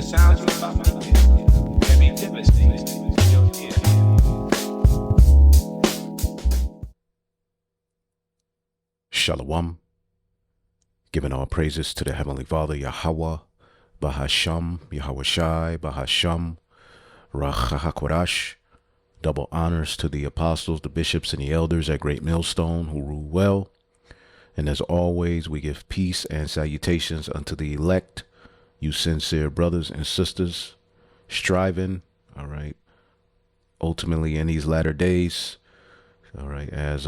The sounds you're about to hear can be devastating to your ear. Shalom. Giving all praises to the Heavenly Father, Yahweh, Bahasham, Yahweh Shai, Bahasham, Rachahakwadash. Double honors to the apostles, the bishops, and the elders at Great Millstone who rule well. And as always, we give peace and salutations unto the elect, you sincere brothers and sisters, striving, all right, ultimately in these latter days, all right, as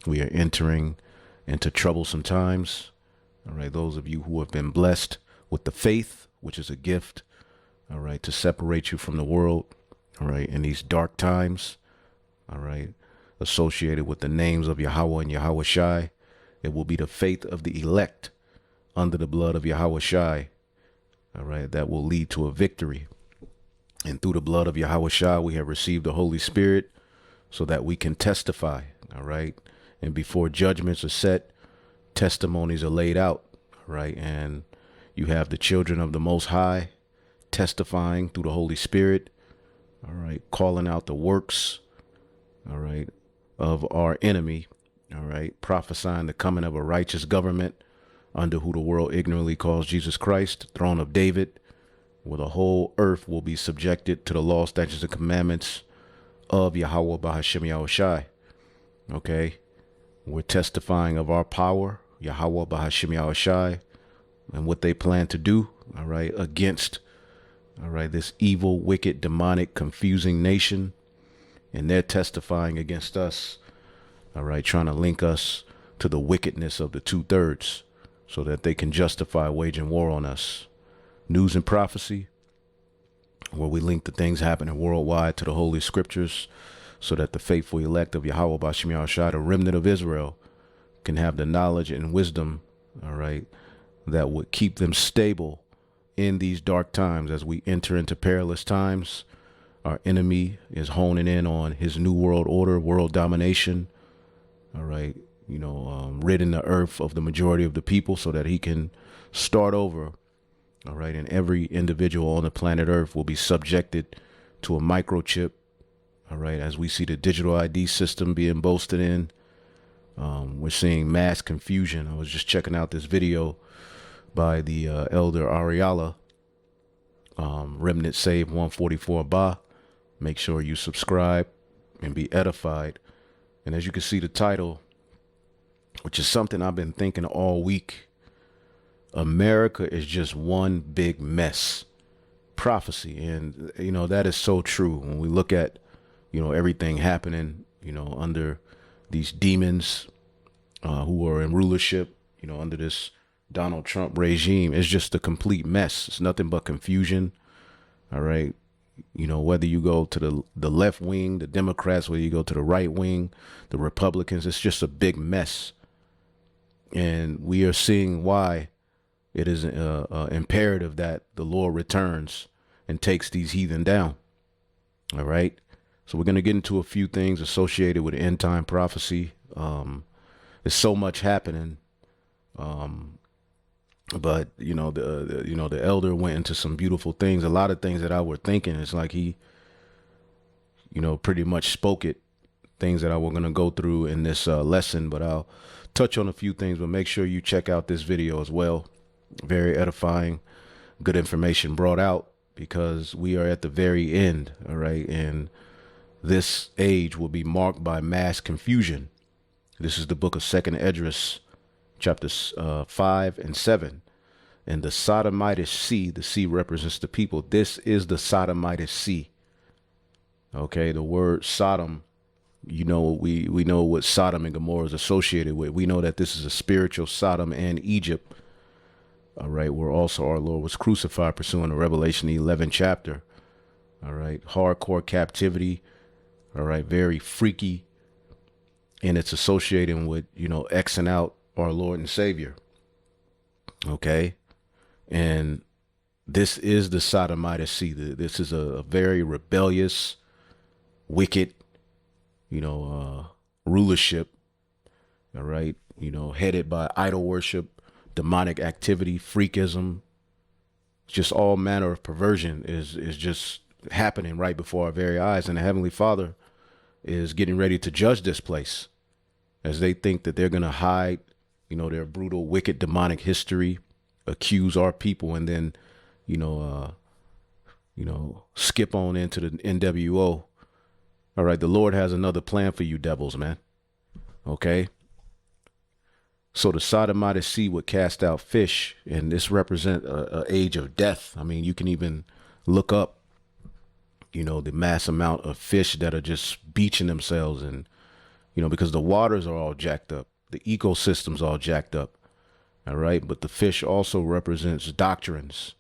we are entering into troublesome times. All right, those of you who have been blessed with the faith, which is a gift, all right, to separate you from the world, all right, in these dark times, all right, associated with the names of Yahweh and Yahweh Shai, it will be the faith of the elect under the blood of Yahweh Shai, all right, that will lead to a victory. And through the blood of Yahweh Shai, we have received the Holy Spirit so that we can testify, all right, and before judgments are set, testimonies are laid out, right? And you have the children of the Most High testifying through the Holy Spirit, all right, calling out the works, all right, of our enemy, all right, prophesying the coming of a righteous government under who the world ignorantly calls Jesus Christ, throne of David, where the whole earth will be subjected to the law, statutes, and commandments of Yahweh Bahashem Yahweh Shai. Okay, we're testifying of our power, Yahweh Bahashem Yahweh Shai, and what they plan to do, all right, against, all right, this evil, wicked, demonic, confusing nation. And they're testifying against us, all right, trying to link us to the wickedness of the 2/3 so that they can justify waging war on us. News and prophecy, where we link the things happening worldwide to the Holy Scriptures so that the faithful elect of Yahweh B'Shem Yahushua, the remnant of Israel, can have the knowledge and wisdom, all right, that would keep them stable in these dark times as we enter into perilous times. Our enemy is honing in on his new world order, world domination, all right, ridding the earth of the majority of the people so that he can start over, all right, and every individual on the planet Earth will be subjected to a microchip, all right, as we see the digital ID system being boasted in. We're seeing mass confusion. I was just checking out this video by the elder Ariala, Remnant Save 144 Ba. Make sure you subscribe and be edified. And as you can see the title, which is something I've been thinking all week, America is just one big mess. Prophecy. And, that is so true. When we look at, everything happening, under these demons who are in rulership, under this Donald Trump regime, it's just a complete mess. It's nothing but confusion. All right. Whether you go to the left wing, the Democrats, whether you go to the right wing, the Republicans, it's just a big mess. And we are seeing why it is imperative that the Lord returns and takes these heathen down. All right. So we're going to get into a few things associated with end time prophecy. There's so much happening. But, the elder went into some beautiful things. A lot of things that I were thinking, it's like he, pretty much spoke it, things that I was going to go through in this lesson. But I'll touch on a few things, but make sure you check out this video as well. Very edifying, good information brought out, because we are at the very end. All right. And this age will be marked by mass confusion. This is the book of 2nd Esdras, chapters 5 and 7. And the Sodomite sea, the sea represents the people. This is the Sodomite sea. Okay, the word Sodom, we know what Sodom and Gomorrah is associated with. We know that this is a spiritual Sodom and Egypt. All right, where also our Lord was crucified, pursuing the Revelation 11 chapter. All right, hardcore captivity. All right, very freaky. And it's associating with, Xing out our Lord and Savior. Okay. And this is the Sodomite sea. This is a very rebellious, wicked, rulership. All right. Headed by idol worship, demonic activity, freakism, Just all manner of perversion is just happening right before our very eyes. And the Heavenly Father is getting ready to judge this place as they think that they're going to hide, their brutal, wicked, demonic history, accuse our people, and then, skip on into the NWO. All right. The Lord has another plan for you devils, man. Okay. So the sodomite sea would cast out fish, and this represent a age of death. I mean, you can even look up, the mass amount of fish that are just beaching themselves, and, because the waters are all jacked up, the ecosystem's all jacked up. All right. But the fish also represents doctrines.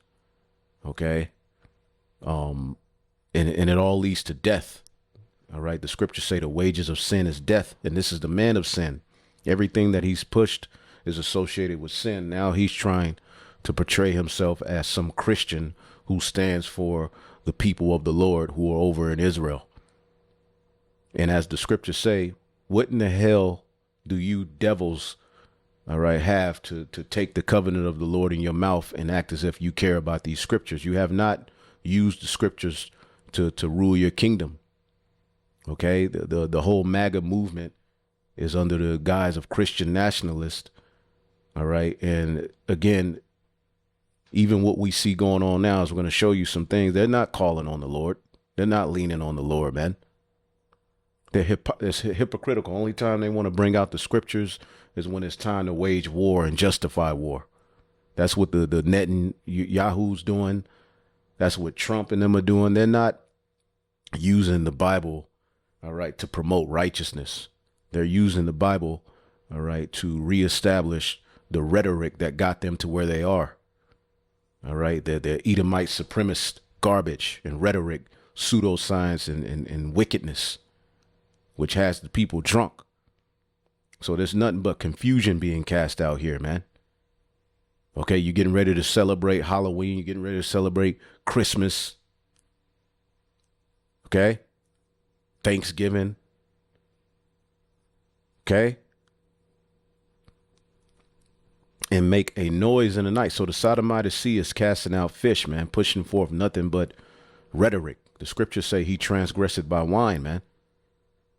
Okay. And it all leads to death. All right. The scriptures say the wages of sin is death. And this is the man of sin. Everything that he's pushed is associated with sin. Now he's trying to portray himself as some Christian who stands for the people of the Lord who are over in Israel. And as the scriptures say, what in the hell do you devils, all right, have to take the covenant of the Lord in your mouth and act as if you care about these scriptures? You have not used the scriptures to rule your kingdom. Okay. The whole MAGA movement is under the guise of Christian nationalist. All right. And again, even what we see going on now is we're going to show you some things. They're not calling on the Lord. They're not leaning on the Lord, man. It's hypocritical. Only time they want to bring out the scriptures is when it's time to wage war and justify war. That's what the net and Yahoo's doing. That's what Trump and them are doing. They're not using the Bible, all right, to promote righteousness. They're using the Bible, all right, to reestablish the rhetoric that got them to where they are. All right. They're Edomite supremacist garbage and rhetoric, pseudoscience and wickedness, which has the people drunk. So there's nothing but confusion being cast out here, man. Okay. You're getting ready to celebrate Halloween. You're getting ready to celebrate Christmas. Okay. Thanksgiving. Okay. And make a noise in the night. So the sodomite sea is casting out fish, man, pushing forth nothing but rhetoric. The scriptures say he transgressed by wine, man,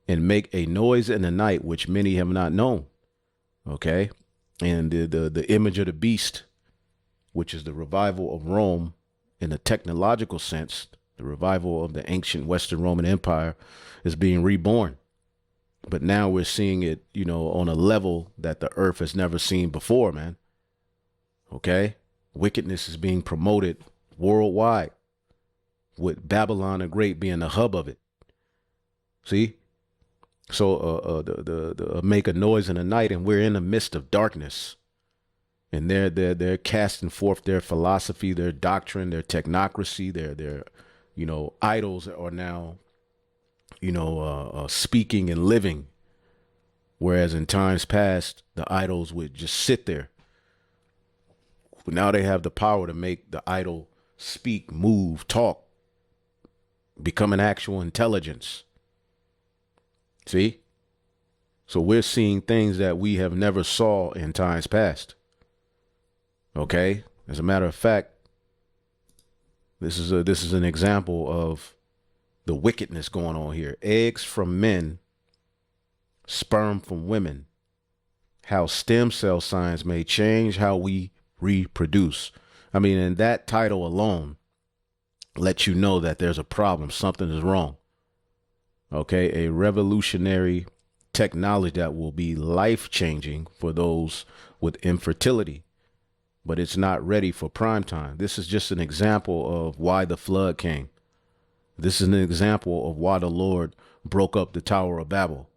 and make a noise in the night, which many have not known. Okay. And the image of the beast, which is the revival of Rome in a technological sense, the revival of the ancient Western Roman Empire is being reborn. But now we're seeing it, on a level that the earth has never seen before, man. Okay. Wickedness is being promoted worldwide, with Babylon the Great being the hub of it. See? So the make a noise in the night, and we're in the midst of darkness. And they're casting forth their philosophy, their doctrine, their technocracy, their idols are now speaking and living. Whereas in times past, the idols would just sit there. But now they have the power to make the idol speak, move, talk, become an actual intelligence. See? So we're seeing things that we have never saw in times past. Okay? As a matter of fact, this is an example of the wickedness going on here. Eggs from men, sperm from women, how stem cell science may change how we reproduce. I mean, and that title alone lets you know that there's a problem. Something is wrong. Okay. A revolutionary technology that will be life-changing for those with infertility, but it's not ready for prime time. This is just an example of why the flood came. This is an example of why the Lord broke up the Tower of Babel.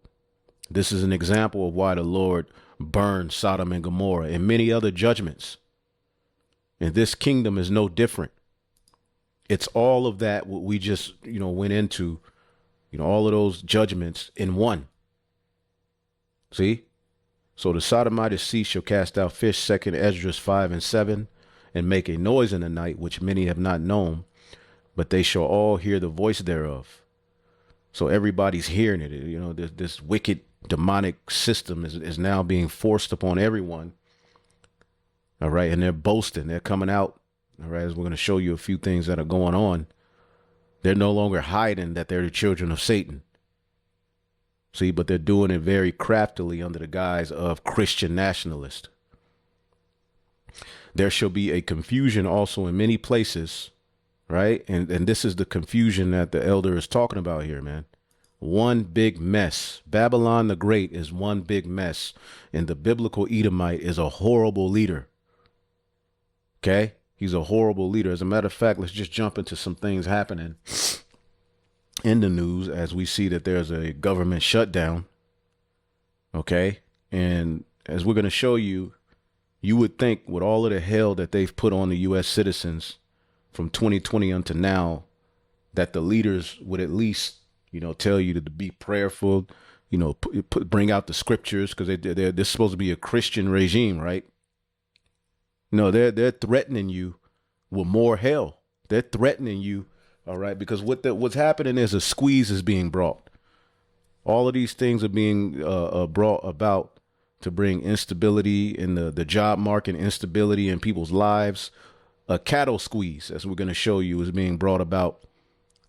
This is an example of why the Lord burned Sodom and Gomorrah and many other judgments. And this kingdom is no different. It's all of that what we just, went into, all of those judgments in one. See? So the sodomite sea shall cast out fish, 2 Esdras 5:7, and make a noise in the night, which many have not known, but they shall all hear the voice thereof. So everybody's hearing it. This wicked demonic system is now being forced upon everyone. All right. And they're boasting. They're coming out. all right, as we're going to show you a few things that are going on, they're no longer hiding that they're the children of Satan. See, but they're doing it very craftily under the guise of Christian nationalist. There shall be a confusion also in many places, right? And this is the confusion that the elder is talking about here, man. One big mess. Babylon the Great is one big mess. And the biblical Edomite is a horrible leader. Okay? He's a horrible leader. As a matter of fact, let's just jump into some things happening in the news as we see that there's a government shutdown. Okay? And as we're going to show you, you would think with all of the hell that they've put on the U.S. citizens from 2020 until now, that the leaders would at least, tell you to be prayerful, bring out the scriptures, because they're supposed to be a Christian regime, right? They're threatening you with more hell. They're threatening you, all right, because what's happening is a squeeze is being brought. All of these things are being brought about to bring instability in the job market, instability in people's lives. A cattle squeeze, as we're going to show you, is being brought about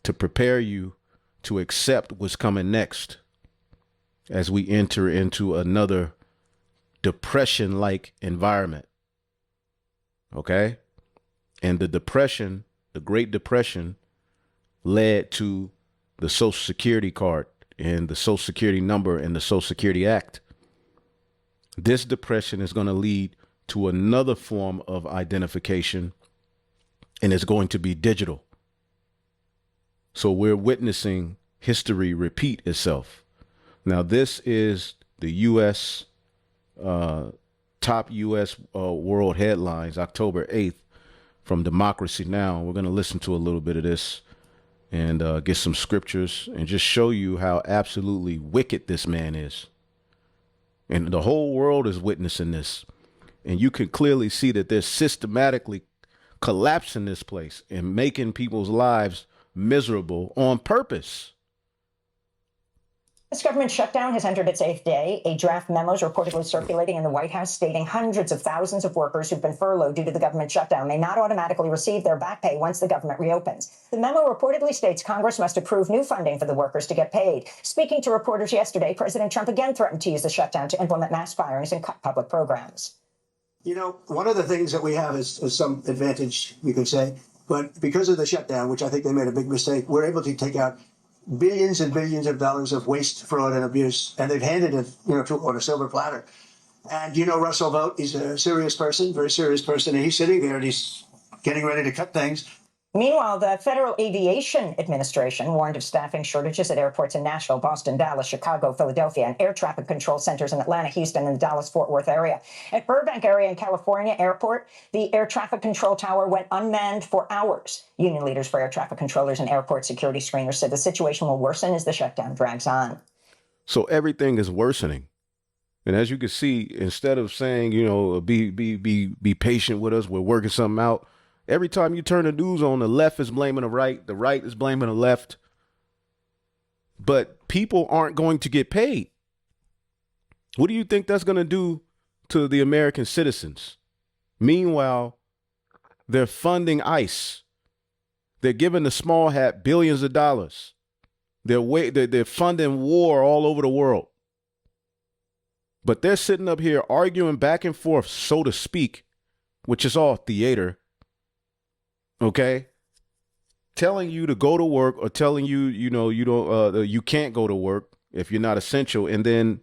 to prepare you to accept what's coming next as we enter into another depression-like environment. Okay? And the depression, the Great Depression, led to the Social Security card and the Social Security number and the Social Security Act. This depression is going to lead to another form of identification, and it's going to be digital. So we're witnessing history repeat itself. Now, this is the U.S. Top U.S. world headlines, October 8th, from Democracy Now! We're going to listen to a little bit of this and get some scriptures and just show you how absolutely wicked this man is. And the whole world is witnessing this. And you can clearly see that they're systematically collapsing this place and making people's lives miserable on purpose. This government shutdown has entered its 8th day. A draft memo is reportedly circulating in the White House stating hundreds of thousands of workers who've been furloughed due to the government shutdown may not automatically receive their back pay once the government reopens. The memo reportedly states Congress must approve new funding for the workers to get paid. Speaking to reporters yesterday, President Trump again threatened to use the shutdown to implement mass firings and cut public programs. One of the things that we have is some advantage, you could say, but because of the shutdown, which I think they made a big mistake, we're able to take out billions and billions of dollars of waste, fraud, and abuse, and they've handed it, on a silver platter. And Russell Vought, he's a serious person, very serious person, and he's sitting there and he's getting ready to cut things. Meanwhile, the Federal Aviation Administration warned of staffing shortages at airports in Nashville, Boston, Dallas, Chicago, Philadelphia, and air traffic control centers in Atlanta, Houston, and the Dallas-Fort Worth area. At Burbank area in California airport, the air traffic control tower went unmanned for hours. Union leaders for air traffic controllers and airport security screeners said the situation will worsen as the shutdown drags on. So everything is worsening. And as you can see, instead of saying, be patient with us, we're working something out. Every time you turn the news on, the left is blaming the right is blaming the left. But people aren't going to get paid. What do you think that's going to do to the American citizens? Meanwhile, they're funding ICE. They're giving the small hat billions of dollars. They're funding war all over the world. But they're sitting up here arguing back and forth, so to speak, which is all theater. Okay, telling you to go to work or telling you, you can't go to work if you're not essential. And then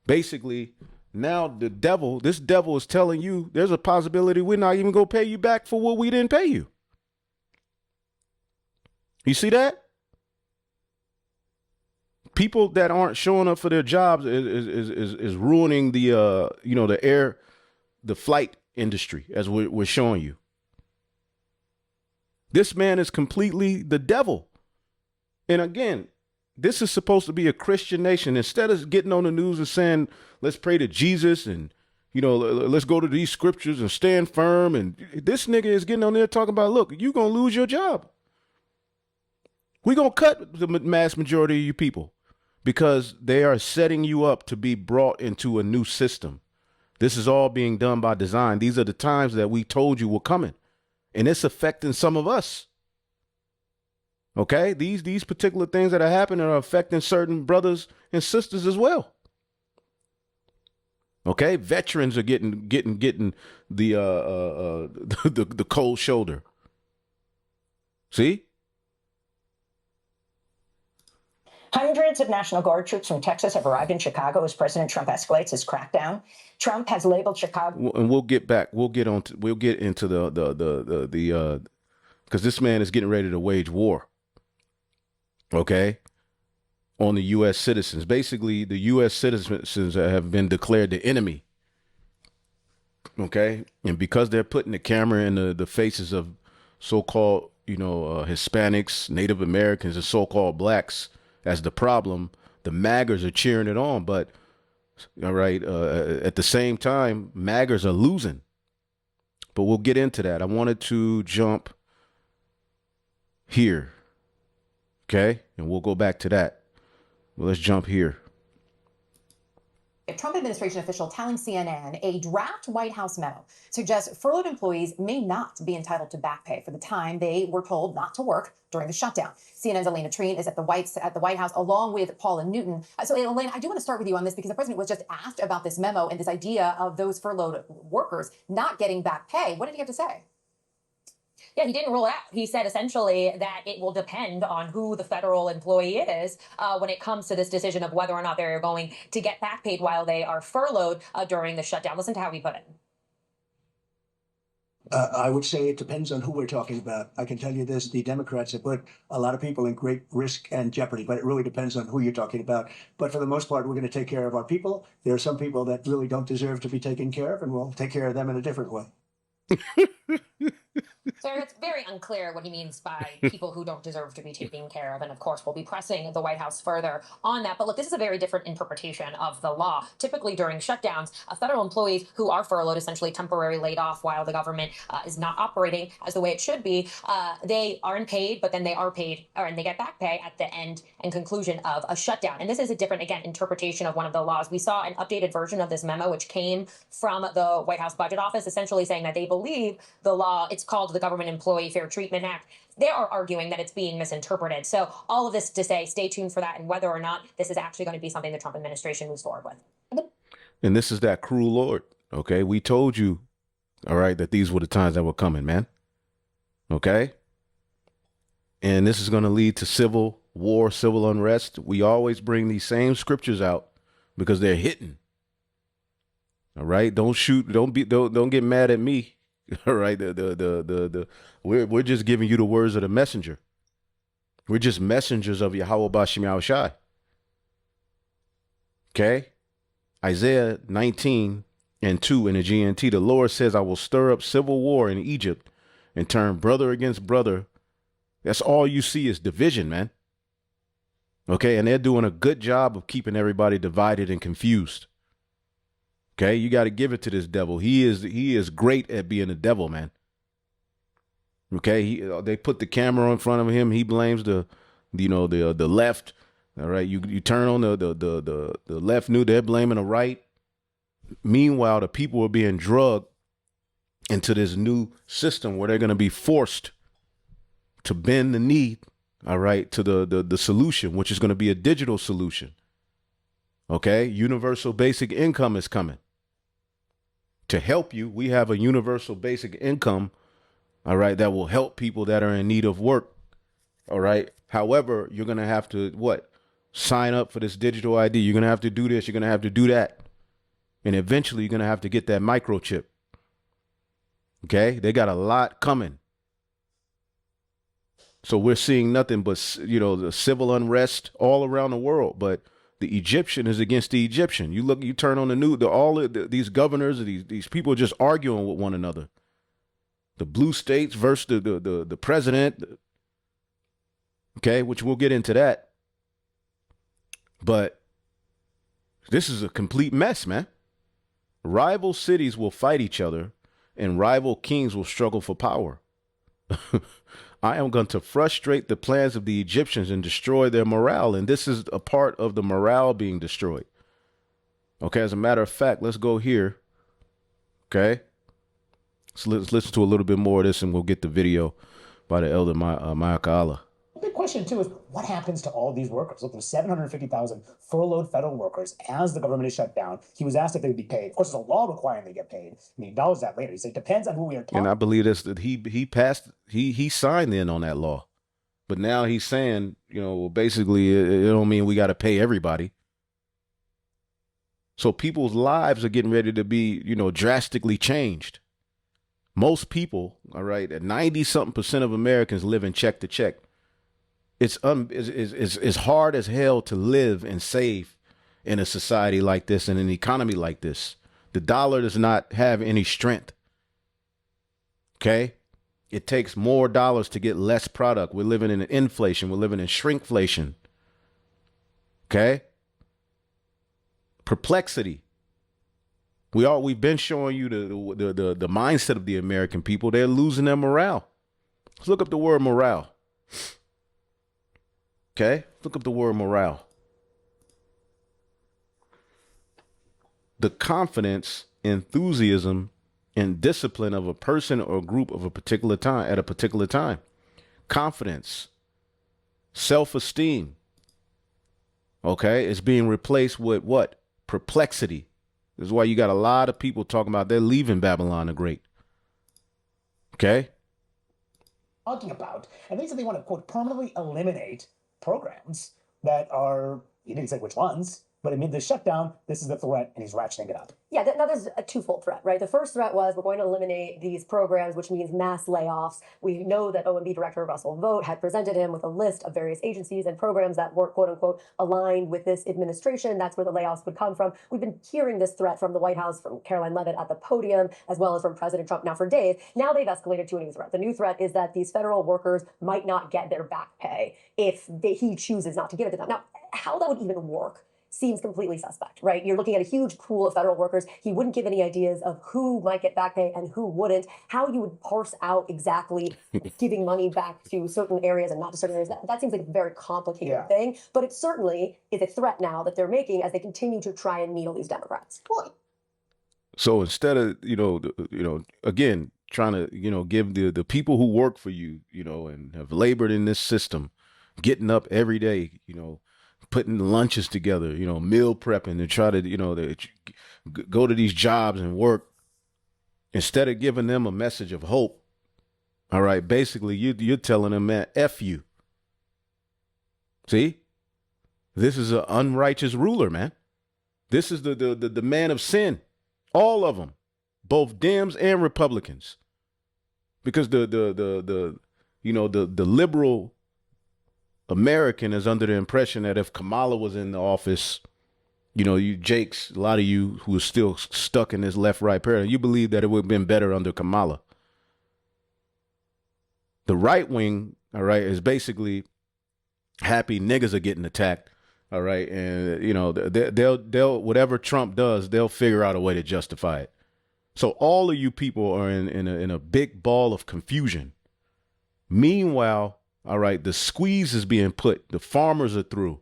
basically now this devil is telling you there's a possibility we're not even going to pay you back for what we didn't pay you. You see that? People that aren't showing up for their jobs is ruining the flight industry, as we're showing you. This man is completely the devil. And again, this is supposed to be a Christian nation. Instead of getting on the news and saying, let's pray to Jesus and, let's go to these scriptures and stand firm. And this nigga is getting on there talking about, look, you're going to lose your job. We're going to cut the mass majority of you people because they are setting you up to be brought into a new system. This is all being done by design. These are the times that we told you were coming. and it's affecting some of us. Okay, these particular things that are happening are affecting certain brothers and sisters as well. Okay, veterans are getting the the cold shoulder. See? Hundreds of National Guard troops from Texas have arrived in Chicago as President Trump escalates his crackdown. Trump has labeled Chicago. And we'll get back. We'll get into the because this man is getting ready to wage war. Okay, on the U.S. citizens. Basically, the U.S. citizens have been declared the enemy. Okay, and because they're putting the camera in the faces of so-called, Hispanics, Native Americans, and so-called blacks as the problem, the MAGers are cheering it on. But all right, at the same time, MAGers are losing. But we'll get into that. I wanted to jump here. Okay, and we'll go back to that. Well, let's jump here. A Trump administration official telling CNN a draft White House memo suggests furloughed employees may not be entitled to back pay for the time they were told not to work during the shutdown. CNN's Elena Treen is at the White House along with Paula Newton. So, Elena, I do want to start with you on this because the president was just asked about this memo and this idea of those furloughed workers not getting back pay. What did he have to say? Yeah, he didn't rule it out. He said essentially that it will depend on who the federal employee is when it comes to this decision of whether or not they're going to get back paid while they are furloughed during the shutdown. Listen to how he put it. I would say it depends on who we're talking about. I can tell you this, the Democrats have put a lot of people in great risk and jeopardy, but it really depends on who you're talking about. But for the most part, we're going to take care of our people. There are some people that really don't deserve to be taken care of, and we'll take care of them in a different way. So it's very unclear what he means by people who don't deserve to be taken care of. And of course, we'll be pressing the White House further on that. But look, this is a very different interpretation of the law. Typically during shutdowns, federal employees who are furloughed, essentially temporarily laid off while the government is not operating as the way it should be, they aren't paid, but then they are paid and they get back pay at the end and conclusion of a shutdown. And this is a different, again, interpretation of one of the laws. We saw an updated version of this memo, which came from the White House Budget Office, essentially saying that they believe the law, it's called the Government Employee Fair Treatment Act. They are arguing that it's being misinterpreted. So all of this to say, stay tuned for that and whether or not this is actually going to be something the Trump administration moves forward with. And this is that cruel Lord. Okay, we told you, all right, that these were the times that were coming, man. Okay. And this is going to lead to civil war, civil unrest. We always bring these same scriptures out because they're hitting. All right. Don't shoot. Don't get mad at me. All right. We're just giving you the words of the messenger. We're just messengers of Yahweh Bashim Yahushai. Okay. Isaiah 19:2 in the GNT. The Lord says, I will stir up civil war in Egypt and turn brother against brother. That's all you see is division, man. Okay. And they're doing a good job of keeping everybody divided and confused. Okay, you got to give it to this devil. He is great at being a devil, man. Okay, they put the camera in front of him. He blames the left. All right, you turn on the left news. They're blaming the right. Meanwhile, the people are being drugged into this new system where they're going to be forced to bend the knee. All right, to the solution, which is going to be a digital solution. Okay, universal basic income is coming. To help you, we have a universal basic income, all right, that will help people that are in need of work, all right? However, you're going to have to, sign up for this digital ID. You're going to have to do this. You're going to have to do that. And eventually, you're going to have to get that microchip, okay? They got a lot coming. So we're seeing nothing but, the civil unrest all around the world, but the Egyptian is against the Egyptian. You turn on the news, these governors, these people are just arguing with one another. The blue states versus the president. Okay, which we'll get into that. But this is a complete mess, man. Rival cities will fight each other and rival kings will struggle for power. I am going to frustrate the plans of the Egyptians and destroy their morale. And this is a part of the morale being destroyed. Okay, as a matter of fact, let's go here. Okay. So let's listen to a little bit more of this, and we'll get the video by the elder Mayakala. The big question, too, is what happens to all these workers? Look, there's 750,000 furloughed federal workers as the government is shut down. He was asked if they would be paid. Of course, there's a law requiring they get paid. And he acknowledged that later. He said it depends on who we are talking. And I believe this, that he signed in on that law. But now he's saying, you know, basically it don't mean we got to pay everybody. So people's lives are getting ready to be, you know, drastically changed. Most people, all right, 90-something% of Americans live in check to check. It's hard as hell to live and save in a society like this and an economy like this. The dollar does not have any strength. Okay? It takes more dollars to get less product. We're living in inflation. We're living in shrinkflation. Okay? Perplexity. We've been showing you the mindset of the American people. They're losing their morale. Let's look up the word morale. Okay? Look up the word morale. The confidence, enthusiasm, and discipline of a person or group of a particular time at a particular time. Confidence, self-esteem. Okay? It's being replaced with what? Perplexity. This is why you got a lot of people talking about they're leaving Babylon the Great. Okay? Talking about. And they said they want to, quote, permanently eliminate programs that are, he didn't say which ones, but amid the shutdown, this is the threat, and he's ratcheting it up. Yeah, now there's a twofold threat, right? The first threat was we're going to eliminate these programs, which means mass layoffs. We know that OMB Director Russell Vought had presented him with a list of various agencies and programs that weren't, quote unquote, aligned with this administration. That's where the layoffs would come from. We've been hearing this threat from the White House, from Caroline Leavitt at the podium, as well as from President Trump now for days. Now they've escalated to a new threat. The new threat is that these federal workers might not get their back pay if he chooses not to give it to them. Now, how that would even work seems completely suspect, right? You're looking at a huge pool of federal workers. He wouldn't give any ideas of who might get back pay and who wouldn't. How you would parse out exactly giving money back to certain areas and not to certain areas, that seems like a very complicated thing. But it certainly is a threat now that they're making as they continue to try and needle these Democrats. So instead of, again, trying to, give the people who work for you, and have labored in this system, getting up every day, putting lunches together, meal prepping to try to, go to these jobs and work. Instead of giving them a message of hope, all right, basically you're telling them, man, F you. See, this is an unrighteous ruler, man. This is the man of sin, all of them, both Dems and Republicans, because the liberal American is under the impression that if Kamala was in the office, you Jakes, a lot of you who are still stuck in this left-right paradigm, you believe that it would have been better under Kamala. The right wing, all right, is basically happy niggas are getting attacked, all right, and they'll whatever Trump does, they'll figure out a way to justify it. So all of you people are in a big ball of confusion. Meanwhile, all right, the squeeze is being put. The farmers are through.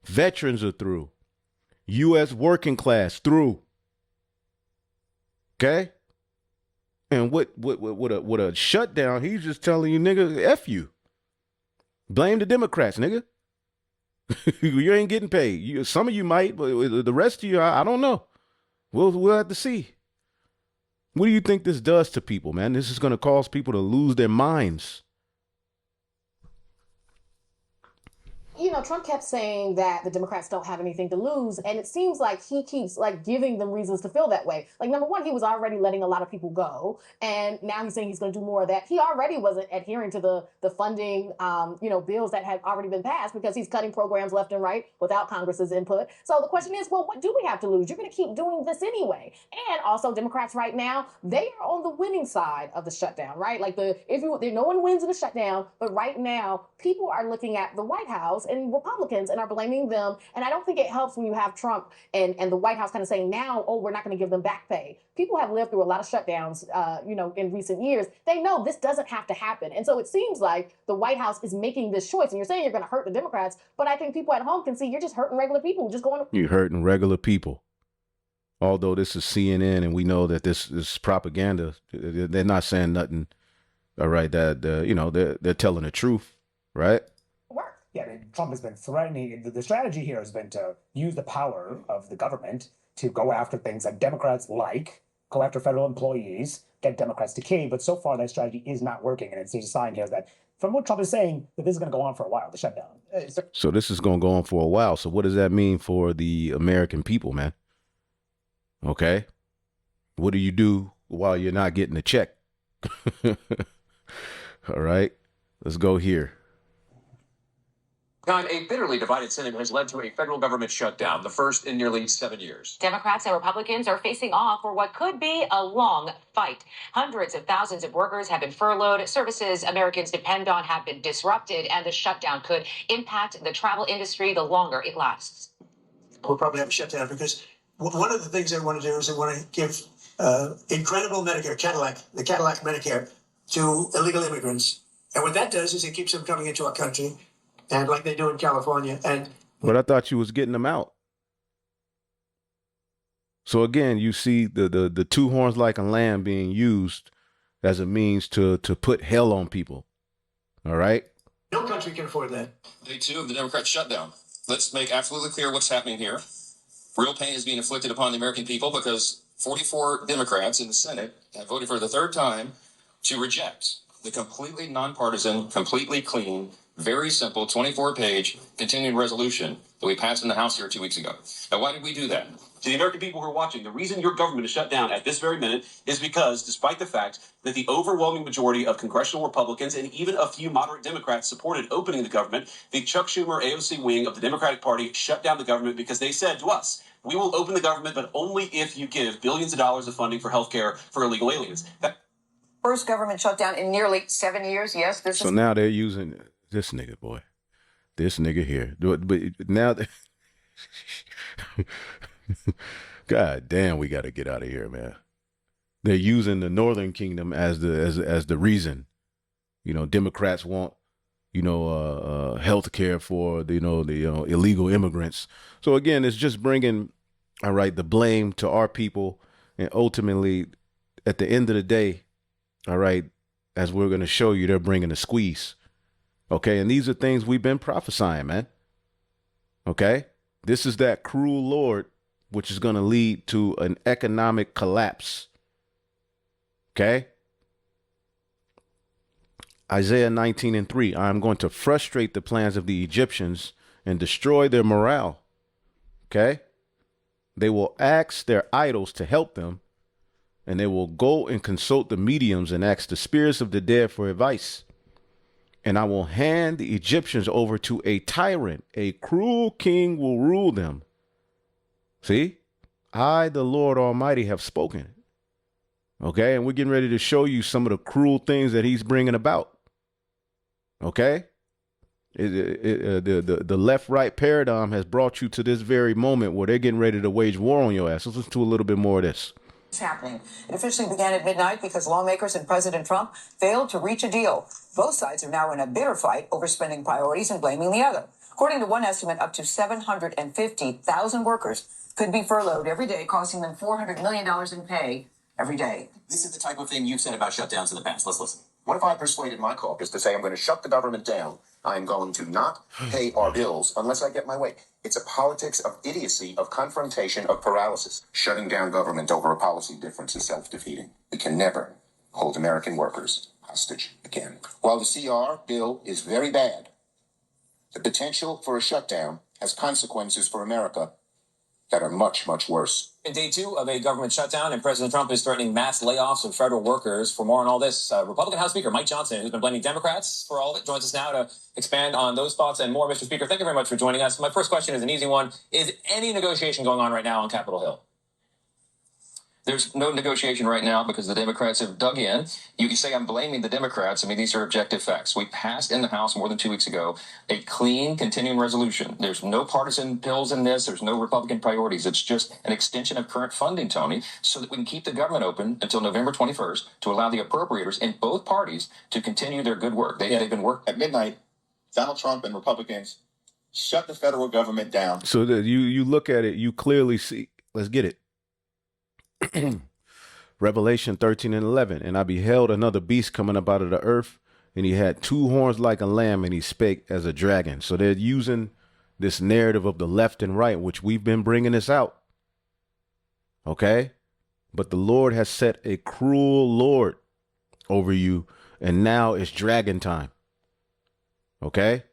Veterans are through. U.S. working class through. Okay? And with a shutdown, he's just telling you, nigga, F you. Blame the Democrats, nigga. You ain't getting paid. Some of you might, but the rest of you, I don't know. We'll have to see. What do you think this does to people, man? This is going to cause people to lose their minds. Trump kept saying that the Democrats don't have anything to lose, and it seems like he keeps giving them reasons to feel that way. Number one, he was already letting a lot of people go, and now he's saying he's going to do more of that. He already wasn't adhering to the funding, bills that had already been passed because he's cutting programs left and right without Congress's input. So the question is, well, what do we have to lose? You're going to keep doing this anyway. And also, Democrats right now, they are on the winning side of the shutdown, right? No one wins in the shutdown, but right now, people are looking at the White House and Republicans and are blaming them. And I don't think it helps when you have Trump and the White House kind of saying now, oh, we're not going to give them back pay. People have lived through a lot of shutdowns, in recent years. They know this doesn't have to happen. And so it seems like the White House is making this choice. And you're saying you're going to hurt the Democrats, but I think people at home can see you're just hurting regular people. You're hurting regular people. although this is CNN and we know that this is propaganda, they're not saying nothing. All right, that you know, they're telling the truth, right? Work. Yeah, I mean, Trump has been threatening. The strategy here has been to use the power of the government to go after things that Democrats like, go after federal employees, get Democrats to cave. But so far, that strategy is not working. And there's a sign here that, from what Trump is saying, that this is going to go on for a while, the shutdown. So this is going to go on for a while. So what does that mean for the American people, man? Okay. What do you do while you're not getting a check? All right. Let's go here. Time, a bitterly divided Senate has led to a federal government shutdown, the first in nearly 7 years. Democrats and Republicans are facing off for what could be a long fight. Hundreds of thousands of workers have been furloughed, services Americans depend on have been disrupted, and the shutdown could impact the travel industry the longer it lasts. We'll probably have a shutdown because one of the things they want to do is they want to give incredible Medicare, the Cadillac Medicare, to illegal immigrants. And what that does is it keeps them coming into our country, and like they do in California. But I thought you was getting them out. So again, you see the two horns like a lamb being used as a means to put hell on people. All right. No country can afford that. Day 2 of the Democrat shutdown. Let's make absolutely clear what's happening here. Real pain is being inflicted upon the American people because 44 Democrats in the Senate have voted for the third time to reject the completely nonpartisan, completely clean, very simple 24-page continuing resolution that we passed in the House here 2 weeks ago. Now, why did we do that? To the American people who are watching, the reason your government is shut down at this very minute is because, despite the fact that the overwhelming majority of congressional Republicans and even a few moderate Democrats supported opening the government, the Chuck Schumer AOC wing of the Democratic Party shut down the government because they said to us, we will open the government, but only if you give billions of dollars of funding for health care for illegal aliens. First government shutdown in nearly 7 years. Yes, this So is. now they're using this nigga, boy. This nigga here. But now, God damn, we got to get out of here, man. They're using the Northern Kingdom as the reason. You know, Democrats want, health care for the illegal immigrants. So again, it's just bringing, all right, the blame to our people, and ultimately, at the end of the day, all right, as we're going to show you, they're bringing a squeeze. Okay, and these are things we've been prophesying, man. Okay, this is that cruel Lord, which is going to lead to an economic collapse. Okay. Isaiah 19:3, I am going to frustrate the plans of the Egyptians and destroy their morale. Okay. They will ask their idols to help them, and they will go and consult the mediums and ask the spirits of the dead for advice. And I will hand the Egyptians over to a tyrant. A cruel king will rule them. See, I, the Lord Almighty, have spoken. Okay, and we're getting ready to show you some of the cruel things that he's bringing about. Okay, the left-right paradigm has brought you to this very moment where they're getting ready to wage war on your ass. Let's listen to a little bit more of this. It's happening. It officially began at midnight because lawmakers and President Trump failed to reach a deal. Both sides are now in a bitter fight over spending priorities and blaming the other. According to one estimate, up to 750,000 workers could be furloughed every day, costing them $400 million in pay every day. This is the type of thing you've said about shutdowns in the past. Let's listen. What if I persuaded my caucus to say I'm going to shut the government down? I'm going to not pay our bills unless I get my way. It's a politics of idiocy, of confrontation, of paralysis. Shutting down government over a policy difference is self-defeating. We can never hold American workers hostage again. While the CR bill is very bad, the potential for a shutdown has consequences for America that are much, much worse. In day 2 of a government shutdown, and President Trump is threatening mass layoffs of federal workers. For more on all this, Republican House Speaker Mike Johnson, who's been blaming Democrats for all of it, joins us now to expand on those thoughts and more. Mr. Speaker, thank you very much for joining us. My first question is an easy one. Is any negotiation going on right now on Capitol Hill? There's no negotiation right now because the Democrats have dug in. You can say I'm blaming the Democrats. I mean, these are objective facts. We passed in the House more than 2 weeks ago a clean continuing resolution. There's no partisan pills in this. There's no Republican priorities. It's just an extension of current funding, Tony, so that we can keep the government open until November 21st to allow the appropriators in both parties to continue their good work. They've been working. At midnight, Donald Trump and Republicans shut the federal government down. So that you look at it, you clearly see, let's get it. Revelation 13 and 11. And I beheld another beast coming up out of the earth, and he had 2 horns like a lamb, and he spake as a dragon. So they're using this narrative of the left and right, which we've been bringing this out. Okay? But the Lord has set a cruel Lord over you, and now it's dragon time. Okay?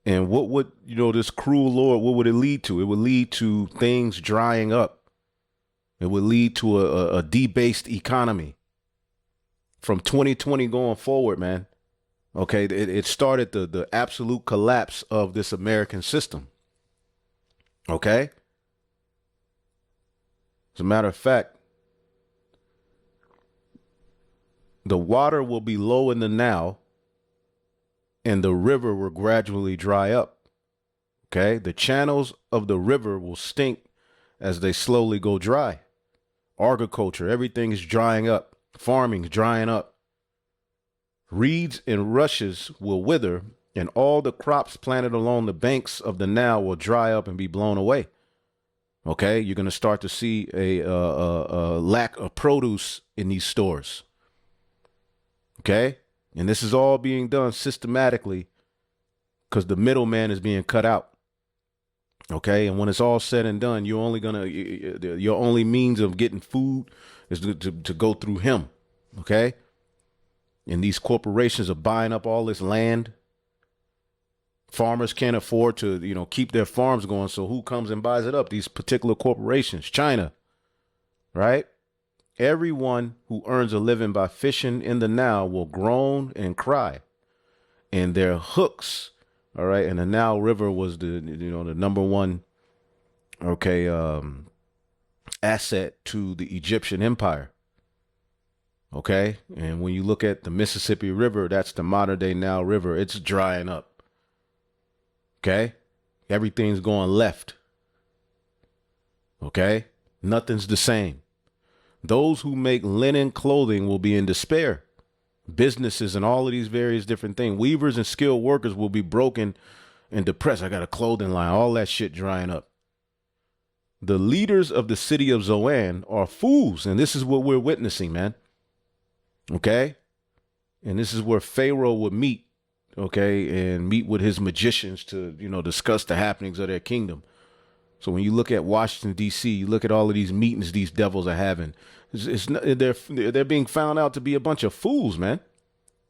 And what would, this cruel Lord, what would it lead to? It would lead to things drying up. It would lead to a debased economy from 2020 going forward, man. Okay, it started the absolute collapse of this American system. Okay? As a matter of fact, the water will be low in the now, and the river will gradually dry up. Okay? The channels of the river will stink as they slowly go dry. Agriculture, everything is drying up. Farming's drying up. Reeds and rushes will wither, and all the crops planted along the banks of the Nile will dry up and be blown away. Okay, you're going to start to see a lack of produce in these stores. Okay, and this is all being done systematically because the middleman is being cut out. Okay, and when it's all said and done, your only means of getting food is to go through him. Okay, and these corporations are buying up all this land. Farmers can't afford to, keep their farms going. So who comes and buys it up? These particular corporations, China, right? Everyone who earns a living by fishing in the Nile will groan and cry, and their hooks. All right. And the Nile River was the number one, asset to the Egyptian empire. Okay. And when you look at the Mississippi River, that's the modern day Nile River. It's drying up. Okay. Everything's going left. Okay. Nothing's the same. Those who make linen clothing will be in despair. Businesses and all of these various different things. Weavers and skilled workers will be broken and depressed. I got a clothing line, all that shit drying up. The leaders of the city of Zoan are fools. And this is what we're witnessing, man. Okay. And this is where Pharaoh would meet. Okay. And meet with his magicians to, discuss the happenings of their kingdom. So when you look at Washington, D.C., you look at all of these meetings these devils are having. They're being found out to be a bunch of fools, man.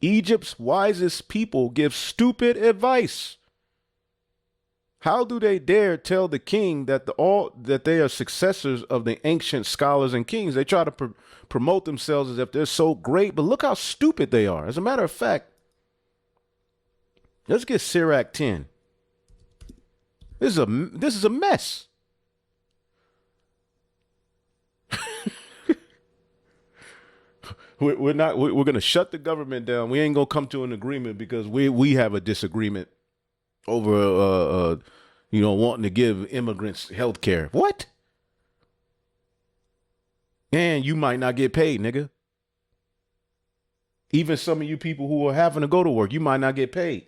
Egypt's wisest people give stupid advice. How do they dare tell the king that they are successors of the ancient scholars and kings? They try to promote themselves as if they're so great, but look how stupid they are. As a matter of fact, let's get Sirach 10. This is a mess. We're going to shut the government down. We ain't going to come to an agreement because we have a disagreement over wanting to give immigrants health care. What? And you might not get paid, nigga. Even some of you people who are having to go to work, you might not get paid.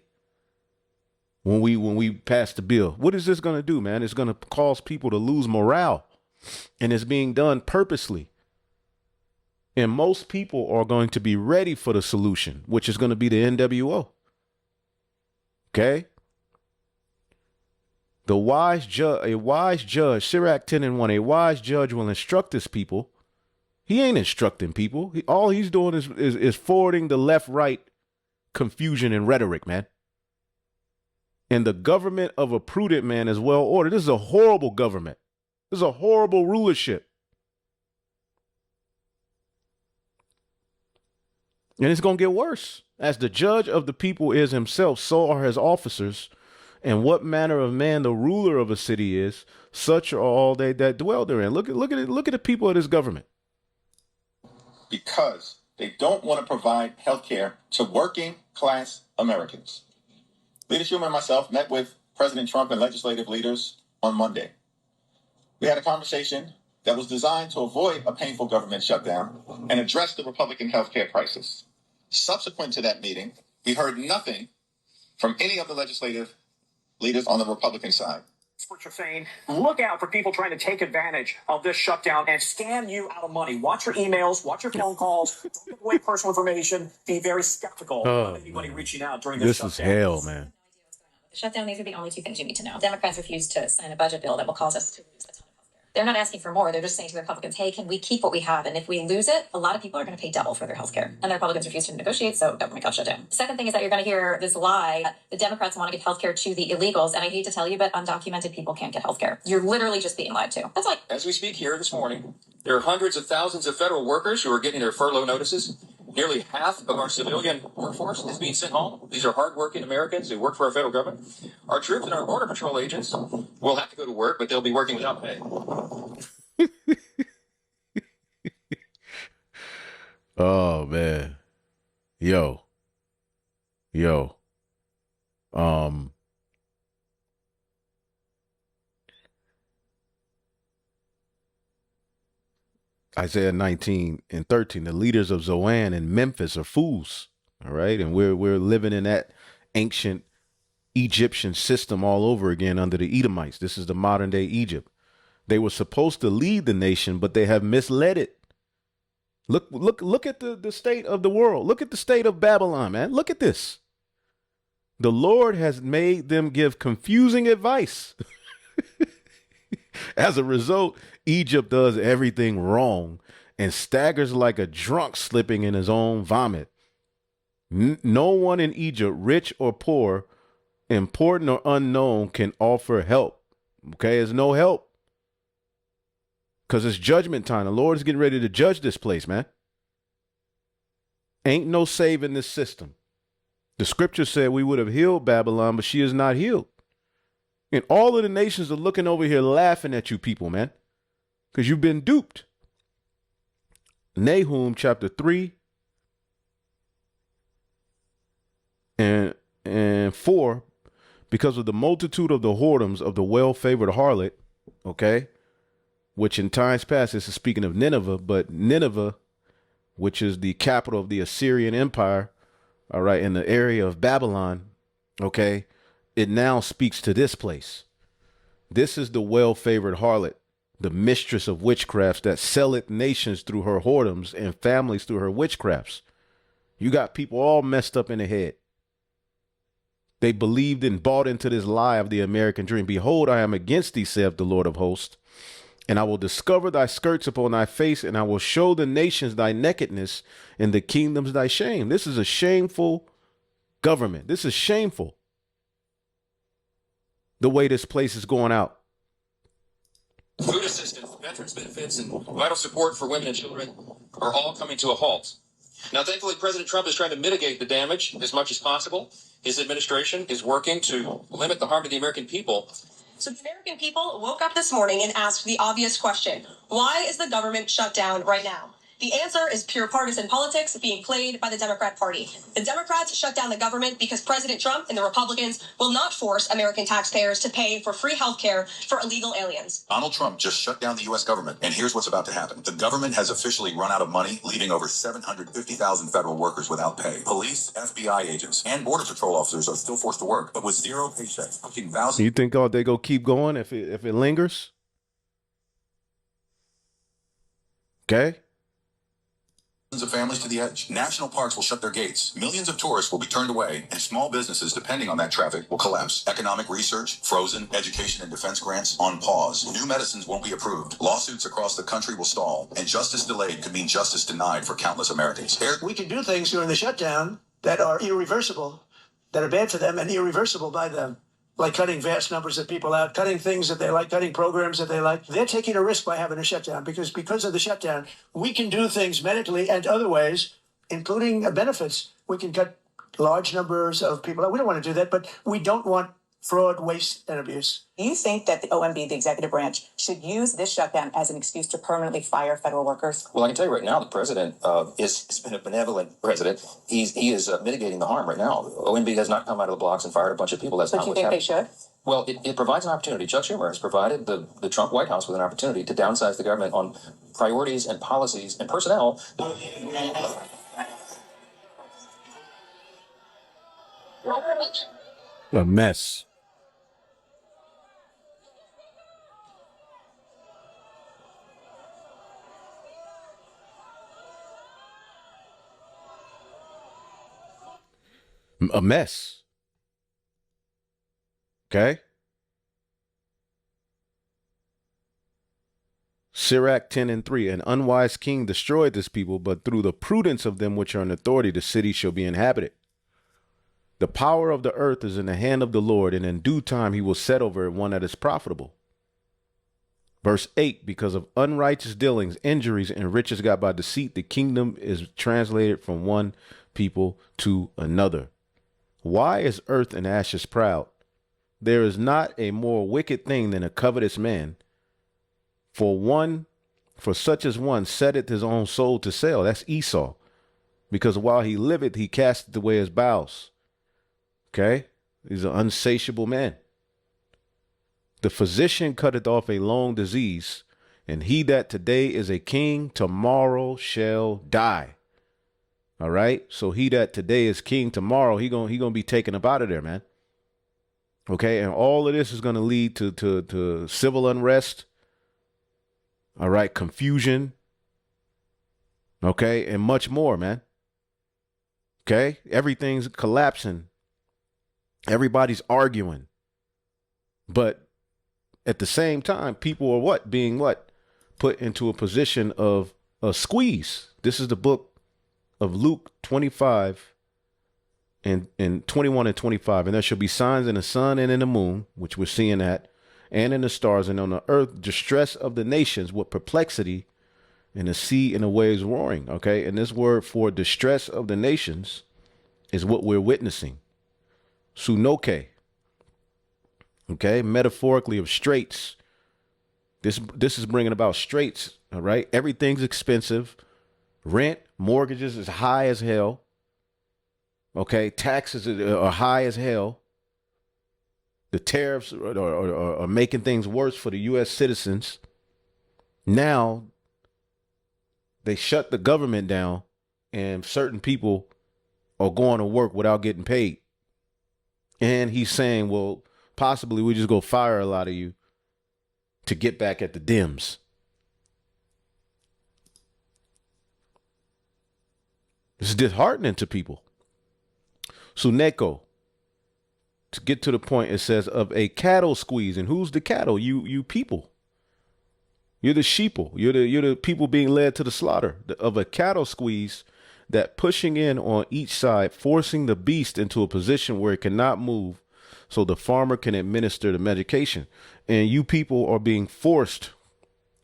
When we pass the bill, what is this going to do, man? It's going to cause people to lose morale, and it's being done purposely. And most people are going to be ready for the solution, which is going to be the NWO. Okay. A wise judge, Sirach 10 and 1, a wise judge will instruct his people. He ain't instructing people. All he's doing is forwarding the left-right confusion and rhetoric, man. And the government of a prudent man is well ordered. This is a horrible government. This is a horrible rulership. And it's going to get worse. As the judge of the people is himself, so are his officers. And what manner of man the ruler of a city is, such are all they that dwell therein. Look at the people of this government. Because they don't want to provide health care to working class Americans. Leader Schumer and myself met with President Trump and legislative leaders on Monday. We had a conversation that was designed to avoid a painful government shutdown and address the Republican health care crisis. Subsequent to that meeting, we heard nothing from any of the legislative leaders on the Republican side. Experts are saying, look out for people trying to take advantage of this shutdown and scam you out of money. Watch your emails, watch your phone calls, don't give away personal information. Be very skeptical of anybody reaching out during this shutdown. This is hell, man. The shutdown, these are the only two things you need to know. Democrats refuse to sign a budget bill that will cause us to lose a ton of healthcare. They're not asking for more. They're just saying to the Republicans, hey, can we keep what we have? And if we lose it, a lot of people are going to pay double for their healthcare. And the Republicans refuse to negotiate, so government got shut down. The second thing is that you're going to hear this lie that the Democrats want to give healthcare to the illegals. And I hate to tell you, but undocumented people can't get healthcare. You're literally just being lied to. That's like, As we speak here this morning, there are hundreds of thousands of federal workers who are getting their furlough notices. Nearly half of our civilian workforce is being sent home. These are hardworking Americans who work for our federal government. Our troops and our Border Patrol agents will have to go to work, but they'll be working without pay. Oh man. Yo. Isaiah 19:13, the leaders of Zoan and Memphis are fools. All right. And we're living in that ancient Egyptian system all over again under the Edomites. This is the modern day Egypt. They were supposed to lead the nation, but they have misled it. Look at the state of the world. Look at the state of Babylon, man. Look at this. The Lord has made them give confusing advice. As a result, Egypt does everything wrong and staggers like a drunk slipping in his own vomit. No one in Egypt, rich or poor, important or unknown, can offer help. Okay, there's no help. Because it's judgment time. The Lord is getting ready to judge this place, man. Ain't no saving this system. The scripture said we would have healed Babylon, but she is not healed. And all of the nations are looking over here laughing at you people, man, because you've been duped. Nahum chapter 3 and 4, because of the multitude of the whoredoms of the well-favored harlot, okay, which in times past, this is speaking of Nineveh, but Nineveh, which is the capital of the Assyrian Empire, all right, in the area of Babylon, okay, it now speaks to this place. This is the well-favored harlot, the mistress of witchcrafts that selleth nations through her whoredoms and families through her witchcrafts. You got people all messed up in the head. They believed and bought into this lie of the American dream. Behold, I am against thee, saith the Lord of hosts, and I will discover thy skirts upon thy face, and I will show the nations thy nakedness and the kingdoms thy shame. This is a shameful government. This is shameful. The way this place is going out. Food assistance, veterans benefits, and vital support for women and children are all coming to a halt. Now, thankfully, President Trump is trying to mitigate the damage as much as possible. His administration is working to limit the harm to the American people. So the American people woke up this morning and asked the obvious question: why is the government shut down right now? The answer is pure partisan politics being played by the Democrat Party. The Democrats shut down the government because President Trump and the Republicans will not force American taxpayers to pay for free health care for illegal aliens. Donald Trump just shut down the U.S. government, and here's what's about to happen. The government has officially run out of money, leaving over 750,000 federal workers without pay. Police, FBI agents, and Border Patrol officers are still forced to work, but with zero paychecks. You think they go keep going if it lingers? Okay. Of families to the edge. National parks will shut their gates. Millions of tourists will be turned away, and small businesses depending on that traffic will collapse. Economic research frozen, education and defense grants on pause. New medicines won't be approved. Lawsuits across the country will stall, and justice delayed could mean justice denied for countless Americans. We can do things during the shutdown that are irreversible, that are bad for them and irreversible by them, like cutting vast numbers of people out, cutting things that they like, cutting programs that they like. They're taking a risk by having a shutdown because of the shutdown, we can do things medically and other ways, including benefits. We can cut large numbers of people out. We don't want to do that, but we don't want fraud, waste, and abuse. Do you think that the OMB, the executive branch, should use this shutdown as an excuse to permanently fire federal workers? Well, I can tell you right now, the president has been a benevolent president. He is mitigating the harm right now. OMB has not come out of the blocks and fired a bunch of people. That's But not you what's think happening. they should? Well, it provides an opportunity. Chuck Schumer has provided the Trump White House with an opportunity to downsize the government on priorities and policies and personnel. A mess. A mess. Okay? Sirach 10:3, an unwise king destroyed this people, but through the prudence of them which are in authority, the city shall be inhabited. The power of the earth is in the hand of the Lord, and in due time he will set over it one that is profitable. Verse 8, because of unrighteous dealings, injuries, and riches got by deceit, the kingdom is translated from one people to another. Why is earth and ashes proud? There is not a more wicked thing than a covetous man. For such as one setteth his own soul to sale. That's Esau. Because while he liveth, he casteth away his bowels. Okay? He's an unsatiable man. The physician cutteth off a long disease, and he that today is a king, tomorrow shall die. All right? So he that today is king, tomorrow, he gonna be taken up out of there, man. Okay? And all of this is going to lead to civil unrest. All right, confusion, okay, and much more, man. Okay, everything's collapsing. Everybody's arguing. But at the same time, people are being put into a position of a squeeze. This is the book of Luke 25 and 21 and 25. And there shall be signs in the sun and in the moon, which we're seeing that, and in the stars, and on the earth, distress of the nations with perplexity, and the sea and the waves roaring. Okay. And this word for distress of the nations is what we're witnessing. Sunoke. Okay. Metaphorically of straits. This is bringing about straits. All right. Everything's expensive. Rent, mortgages is high as hell. Okay. Taxes are high as hell. The tariffs are making things worse for the U.S. citizens. Now they shut the government down, and certain people are going to work without getting paid. And he's saying, well, possibly we just go fire a lot of you to get back at the Dems. It's disheartening to people. Suneko. To get to the point, it says of a cattle squeeze. And who's the cattle? You people. You're the sheeple. You're the people being led to the slaughter. Of a cattle squeeze, that pushing in on each side, forcing the beast into a position where it cannot move, so the farmer can administer the medication. And you people are being forced,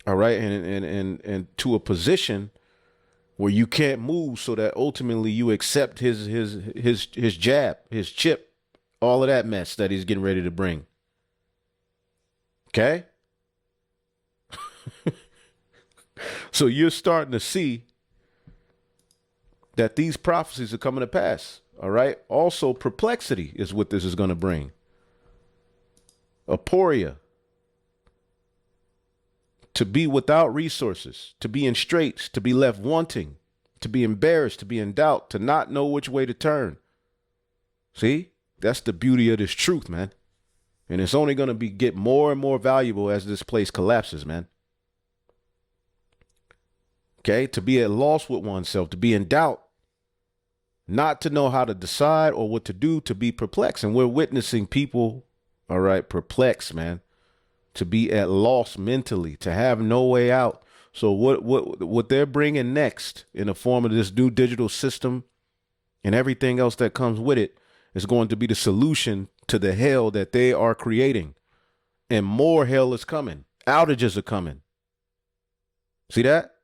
all right, and to a position where you can't move, so that ultimately you accept his jab, his chip. All of that mess that he's getting ready to bring. Okay? So you're starting to see that these prophecies are coming to pass. All right? Also, perplexity is what this is going to bring. Aporia. To be without resources, to be in straits, to be left wanting, to be embarrassed, to be in doubt, to not know which way to turn. See? That's the beauty of this truth, man. And it's only going to get more and more valuable as this place collapses, man. Okay, to be at loss with oneself, to be in doubt, not to know how to decide or what to do, to be perplexed. And we're witnessing people, all right, perplexed, man, to be at loss mentally, to have no way out. So what they're bringing next in the form of this new digital system and everything else that comes with it is going to be the solution to the hell that they are creating. And more hell is coming. Outages are coming. See that?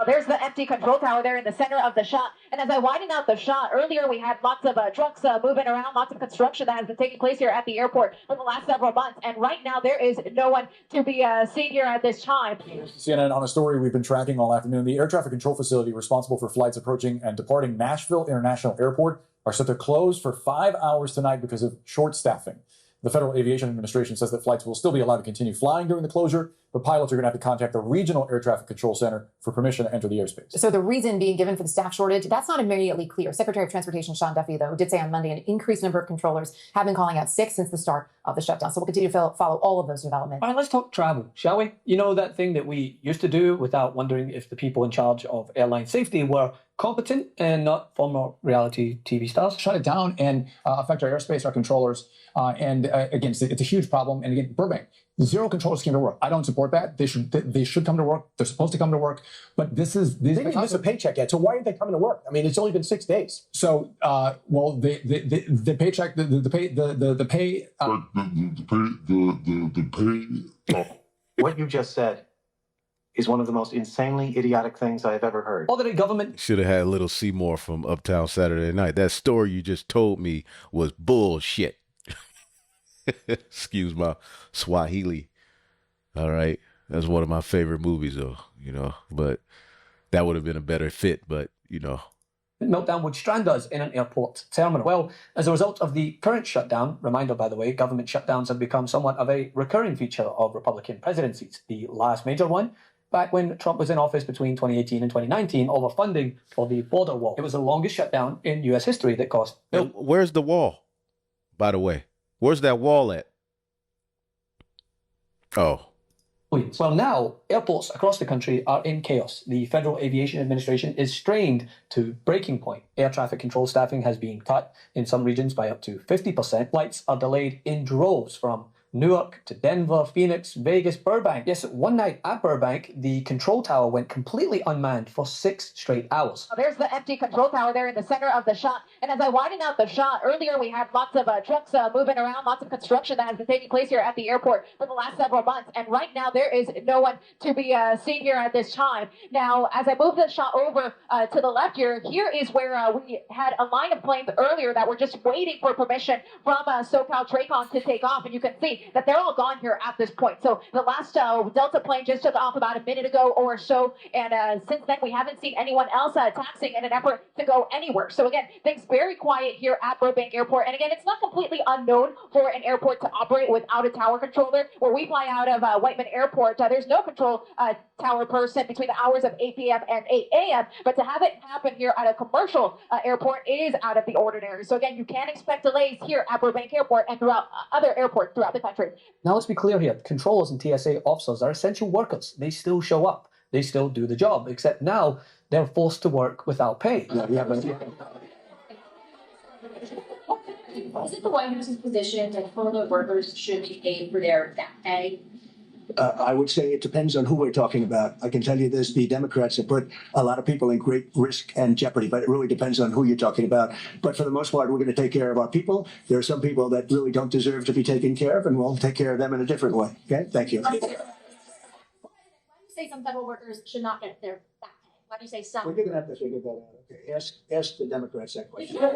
There's the empty control tower there in the center of the shot. And as I widen out the shot, earlier we had lots of trucks moving around, lots of construction that has been taking place here at the airport for the last several months. And right now there is no one to be seen here at this time. CNN on a story we've been tracking all afternoon. The air traffic control facility responsible for flights approaching and departing Nashville International Airport are set to close for 5 hours tonight because of short staffing. The Federal Aviation Administration says that flights will still be allowed to continue flying during the closure, but the pilots are going to have to contact the regional air traffic control center for permission to enter the airspace. So the reason being given for the staff shortage, that's not immediately clear. Secretary of Transportation Sean Duffy, though, did say on Monday an increased number of controllers have been calling out sick since the start of the shutdown. So we'll continue to follow all of those developments. All right, let's talk travel, shall we? You know, that thing that we used to do without wondering if the people in charge of airline safety were competent and not former reality TV stars. Shut it down and affect our airspace, our controllers. Again, it's a huge problem. And again, Burbank, zero controllers came to work. I don't support that. They should come to work. They're supposed to come to work. But they didn't miss a paycheck yet. So why aren't they coming to work? I mean, it's only been 6 days. So, the paycheck, the pay. What you just said is one of the most insanely idiotic things I have ever heard. All the government should have had a little Seymour from Uptown Saturday Night. That story you just told me was bullshit. Excuse my Swahili. All right. That's one of my favorite movies, though, you know, but that would have been a better fit. But, you know, meltdown would strand us in an airport terminal. Well, as a result of the current shutdown, reminder, by the way, government shutdowns have become somewhat of a recurring feature of Republican presidencies. The last major one, back when Trump was in office between 2018 and 2019, over funding for the border wall. It was the longest shutdown in U.S. history that cost... Where's the wall, by the way? Where's that wall at? Oh. Well, now, airports across the country are in chaos. The Federal Aviation Administration is strained to breaking point. Air traffic control staffing has been cut in some regions by up to 50%. Flights are delayed in droves from Newark to Denver, Phoenix, Vegas, Burbank. Yes, one night at Burbank, the control tower went completely unmanned for 6 straight hours. There's the empty control tower there in the center of the shot. And as I widen out the shot, earlier we had lots of trucks moving around, lots of construction that has been taking place here at the airport for the last several months. And right now there is no one to be seen here at this time. Now, as I move the shot over to the left here is where we had a line of planes earlier that were just waiting for permission from SoCal Tracon to take off. And you can see that they're all gone here at this point. So the last Delta plane just took off about a minute ago or so, and since then we haven't seen anyone else taxiing in an effort to go anywhere. So again, things very quiet here at Burbank Airport. And again, it's not completely unknown for an airport to operate without a tower controller. Where we fly out of Whiteman Airport, there's no control tower person between the hours of 8 p.m. and 8 a.m. But to have it happen here at a commercial airport is out of the ordinary. So again, you can expect delays here at Burbank Airport and throughout other airports throughout the country. Now let's be clear here. Controllers and TSA officers are essential workers. They still show up. They still do the job, except now they're forced to work without pay. Is it the White House's position that furloughed workers should be paid for their back pay? I would say it depends on who we're talking about. I can tell you this, the Democrats have put a lot of people in great risk and jeopardy, but it really depends on who you're talking about. But for the most part, we're going to take care of our people. There are some people that really don't deserve to be taken care of, and we'll take care of them in a different way. Okay? Thank you. Why do you say some federal workers should not get their back pay? Why do you say some? Well, you're going to have to figure that out. Okay? Ask the Democrats that question. Just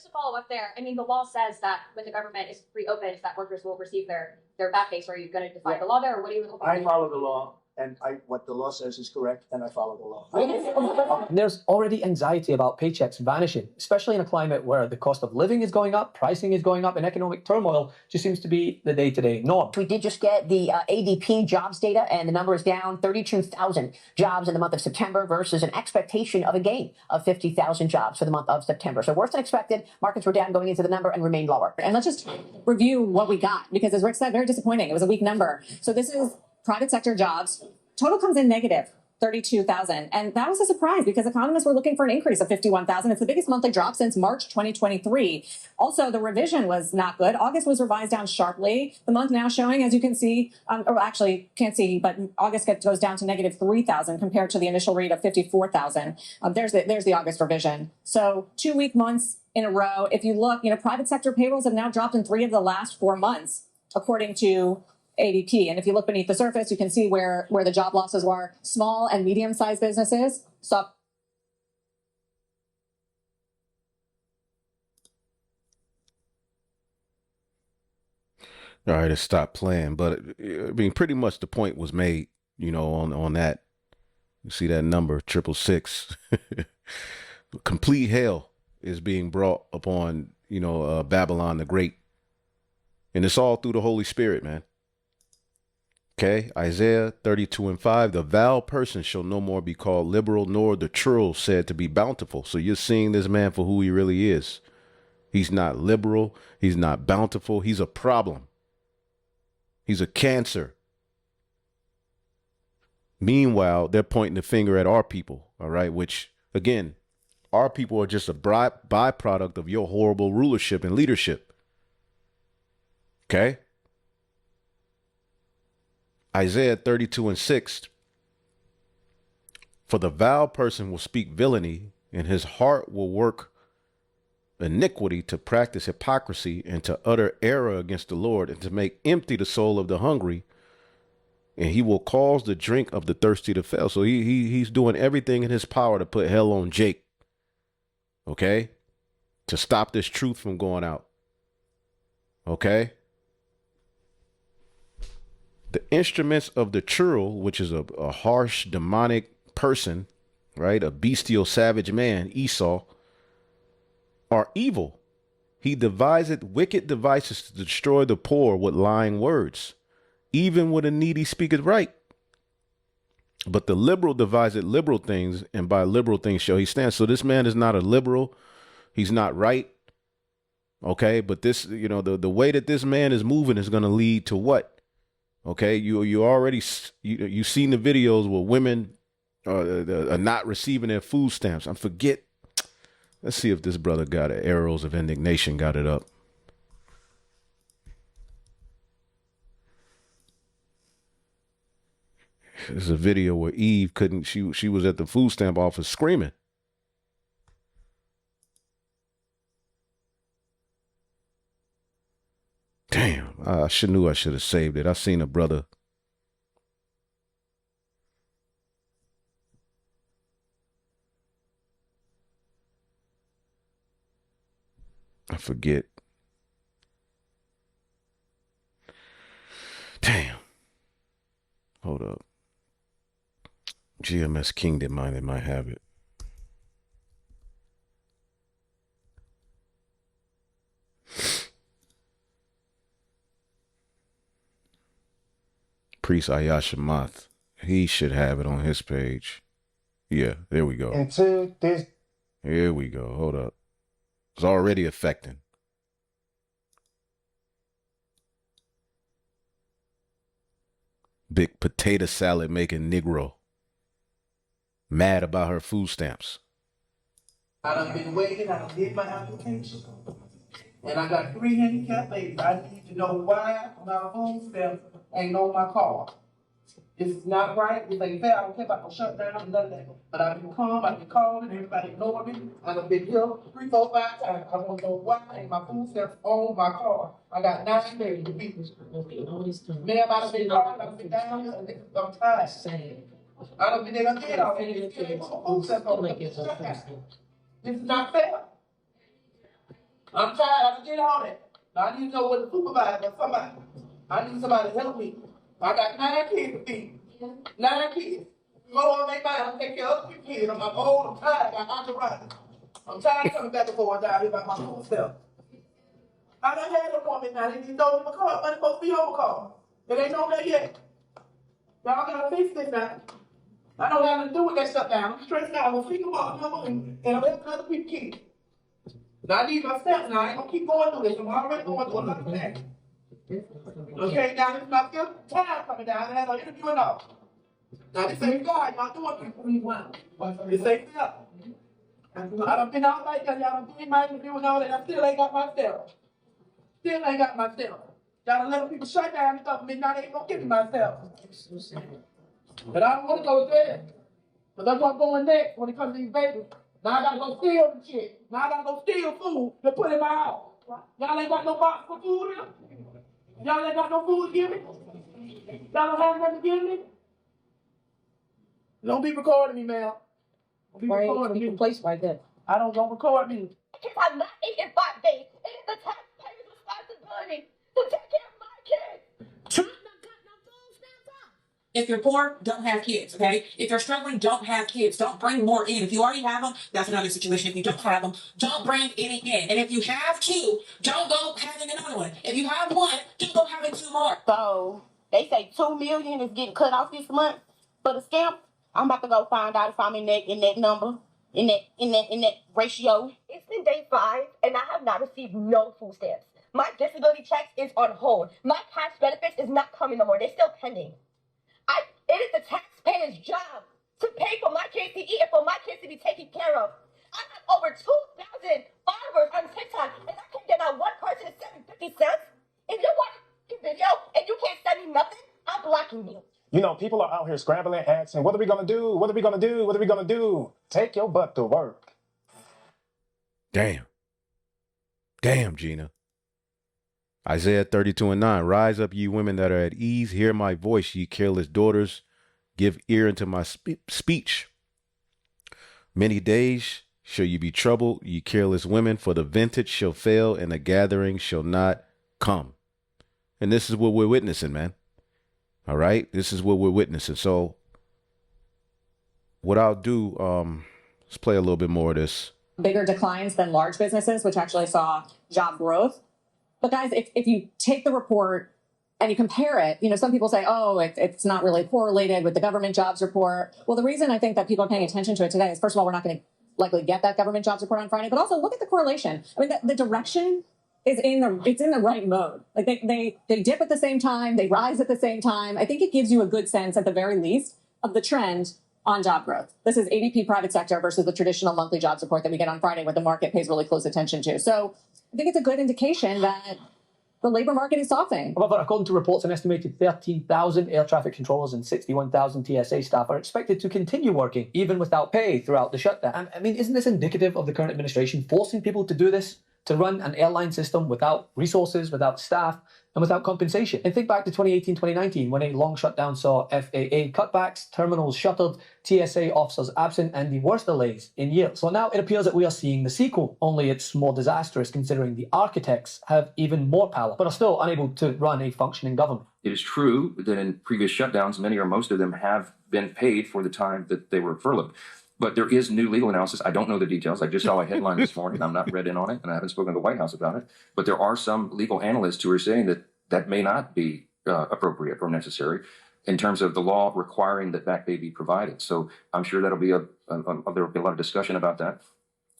to follow up there, I mean, the law says that when the government is reopened, that workers will receive their back pay. So are you going to defy the law there, or what do you hope? I follow the law, and what the law says is correct, and I follow the law. There's already anxiety about paychecks vanishing, especially in a climate where the cost of living is going up, pricing is going up, and economic turmoil just seems to be the day-to-day norm. We did just get the ADP jobs data, and the number is down 32,000 jobs in the month of September versus an expectation of a gain of 50,000 jobs for the month of September. So worse than expected. Markets were down going into the number and remained lower. And let's just review what we got, because as Rick said, very disappointing. It was a weak number. So this is private sector jobs. Total comes in negative 32,000. And that was a surprise because economists were looking for an increase of 51,000. It's the biggest monthly drop since March 2023. Also, the revision was not good. August was revised down sharply. The month now showing, as you can see, or actually can't see, but August goes down to negative 3,000 compared to the initial read of 54,000. There's the August revision. So 2 weak months in a row. If you look, private sector payrolls have now dropped in 3 of the last 4 months, according to ADP. And if you look beneath the surface, you can see where the job losses were. Small and medium-sized businesses saw. All right, let's stop playing. But I mean, pretty much the point was made, on that. You see that number, 666. Complete hell is being brought upon, Babylon the Great. And it's all through the Holy Spirit, man. Okay, Isaiah 32:5, the vile person shall no more be called liberal, nor the churl said to be bountiful. So you're seeing this man for who he really is. He's not liberal. He's not bountiful. He's a problem. He's a cancer. Meanwhile, they're pointing the finger at our people, all right, which, again, our people are just a byproduct of your horrible rulership and leadership. Okay? Isaiah 32:6, for the vile person will speak villainy, and his heart will work iniquity to practice hypocrisy and to utter error against the Lord and to make empty the soul of the hungry, and he will cause the drink of the thirsty to fail. So he's doing everything in his power to put hell on Jake, okay, to stop this truth from going out, okay. The instruments of the churl, which is a harsh, demonic person, right? A bestial, savage man, Esau, are evil. He deviseth wicked devices to destroy the poor with lying words. Even when a needy speaketh right. But the liberal deviseth liberal things, and by liberal things shall he stand. So this man is not a liberal. He's not right. Okay, but this, the way that this man is moving is going to lead to what? Okay, you already you seen the videos where women are not receiving their food stamps. I forget. Let's see if this brother got it. Arrows of Indignation got it up. There's a video where Eve couldn't. She was at the food stamp office screaming. Damn, I knew I should have saved it. I seen a brother. I forget. Damn. Hold up. GMS Kingdom might have it. Priest Ayashamath. He should have it on his page. Yeah, there we go. Here we go. Hold up. It's already affecting. Big potato salad making Negro. Mad about her food stamps. I done been waiting, I done did my application. And I got 3 handicapped babies. I need to know why my food stamps ain't on my card. It's not right, it's ain't fair, I don't care about no shutdown and none of that. But I've been calm, I've been calling, everybody ignore me. I've been here 3, 4, 5 times. I don't know why ain't my food stamps on my card. I got 9 days to beat this. Ma'am, I done been calling, I done been down here, and I'm tired. I done been there, I did all that. Food stamps on my shutdown. This is not fair. I'm tired, I did all that. Now I need to know what the supervisor or somebody. I need somebody to help me. I got 9 kids to feed. 9 kids. Go on, make mine. I'm take care of other kids. I'm old, I'm tired, I got entourage. I'm tired of coming back and forth down here about my own self. I done had a woman now, they didn't know my car, money supposed to be on my car. It ain't on there yet. Y'all gotta fix this now. I don't have nothing to do with that shutdown. I'm stressed out. I'm gonna feed them all, and I'm helping other people kids. Now I need my steps now. I ain't gonna keep going through this. I'm already going through a lot of things. Okay, now this is my 5th time coming down. I had an interview and all. Now this ain't God. Y'all doing people. This ain't fair. I done been out like that. Y'all done been my interview and all that. I still ain't got my steps. Still ain't got my steps. Y'all done let people shut down the government. Now they ain't gonna give me my steps. But I don't want to go there. But that's what's going next when it comes to these babies. Now I gotta go steal the shit. Now I gotta go steal food to put in my house. Y'all ain't got no box for food here? Y'all ain't got no food to give me? Y'all don't have nothing to give me? Don't be recording me, man. Don't be recording me. Place like that. Don't record me. Kids are not eating 5 days. It is the taxpayer's responsibility to take care of my kids. If you're poor, don't have kids, okay? If you're struggling, don't have kids. Don't bring more in. If you already have them, that's another situation. If you don't have them, don't bring any in. And if you have 2, don't go having another one. If you have 1, don't go having 2 more. So They say 2 million is getting cut off this month for the scam. I'm about to go find out if I'm in that number, in that ratio. It's been day 5, and I have not received no food stamps. My disability checks is on hold. My cash benefits is not coming no more. They're still pending. It is the taxpayer's job to pay for my kids to eat and for my kids to be taken care of. I have over 2,000 followers on TikTok, and I can't get out one person to send me 50 cents. If you watch the video and you can't send me nothing, I'm blocking you. You know, people are out here scrambling, asking, what are we going to do? What are we going to do? What are we going to do? Take your butt to work. Damn. Damn, Gina. Isaiah 32:9. Rise up, ye women that are at ease. Hear my voice, ye careless daughters. Give ear unto my speech. Many days shall you be troubled, ye careless women, for the vintage shall fail and the gathering shall not come. And this is what we're witnessing, man. All right. This is what we're witnessing. So what I'll do, let's play a little bit more of this. Bigger declines than large businesses, which actually saw job growth. But guys, if you take the report and you compare it, you know, some people say, oh, it's not really correlated with the government jobs report. Well, the reason I think that people are paying attention to it today is, first of all, we're not going to likely get that government jobs report on Friday, but also look at the correlation. I mean, the direction is in the right mode. Like they dip at the same time, they rise at the same time. I think it gives you a good sense, at the very least, of the trend on job growth. This is ADP private sector versus the traditional monthly jobs report that we get on Friday, where the market pays really close attention to. So I think it's a good indication that the labor market is softening. However, according to reports, an estimated 13,000 air traffic controllers and 61,000 TSA staff are expected to continue working, even without pay, throughout the shutdown. I mean, isn't this indicative of the current administration forcing people to do this? To run an airline system without resources, without staff, and without compensation. And think back to 2018, 2019, when a long shutdown saw FAA cutbacks, terminals shuttered, TSA officers absent, and the worst delays in years. So now it appears that we are seeing the sequel, only it's more disastrous considering the architects have even more power, but are still unable to run a functioning government. It is true that in previous shutdowns, many or most of them have been paid for the time that they were furloughed. But there is new legal analysis. I don't know the details. I just saw a headline this morning. I'm not read in on it, and I haven't spoken to the White House about it. But there are some legal analysts who are saying that that may not be appropriate or necessary in terms of the law requiring that back pay be provided. So I'm sure that'll be there will be a lot of discussion about that.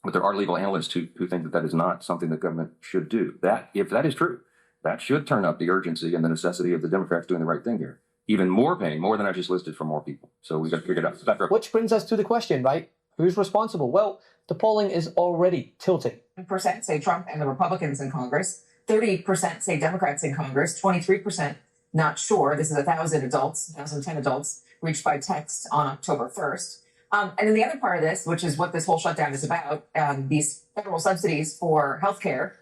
But there are legal analysts who think that that is not something the government should do. That, if that is true, that should turn up the urgency and the necessity of the Democrats doing the right thing here. Even more paying, more than I just listed, for more people. So we've got to figure it out. Which brings us to the question, right? Who's responsible? Well, the polling is already tilting. 10% say Trump and the Republicans in Congress. 30% say Democrats in Congress. 23% not sure. This is 1,010 adults reached by text on October 1st. And then the other part of this, which is what this whole shutdown is about, these federal subsidies for healthcare.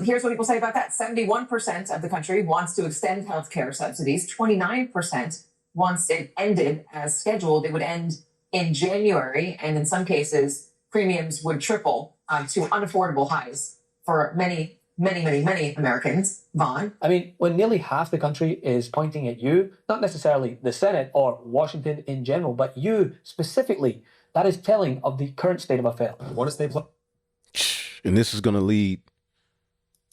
Here's what people say about that. 71% of the country wants to extend healthcare subsidies. 29% wants it ended as scheduled. It would end in January, and in some cases, premiums would triple to unaffordable highs for many Americans. Vaughn? I mean, when nearly half the country is pointing at you, not necessarily the Senate or Washington in general, but you specifically, that is telling of the current state of affairs. What is they play? And this is going to lead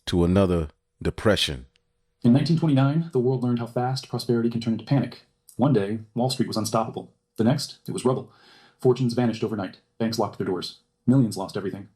to another depression. In 1929, the world learned how fast prosperity can turn into panic. One day, Wall Street was unstoppable. The next, it was rubble. Fortunes vanished overnight. Banks locked their doors. Millions lost everything.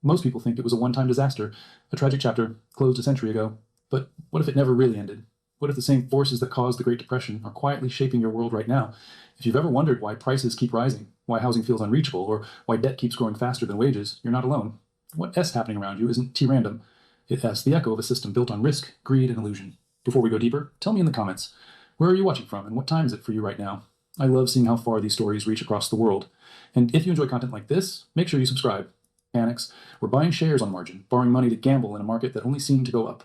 Most people think it was a one-time disaster, a tragic chapter closed a century ago. But what if it never really ended? What if the same forces that caused the Great Depression are quietly shaping your world right now? If you've ever wondered why prices keep rising, why housing feels unreachable, or why debt keeps growing faster than wages, you're not alone. What S happening around you isn't T-random. It's the echo of a system built on risk, greed, and illusion. Before we go deeper, tell me in the comments, where are you watching from and what time is it for you right now? I love seeing how far these stories reach across the world. And if you enjoy content like this, make sure you subscribe. Panics. We're buying shares on margin, borrowing money to gamble in a market that only seemed to go up.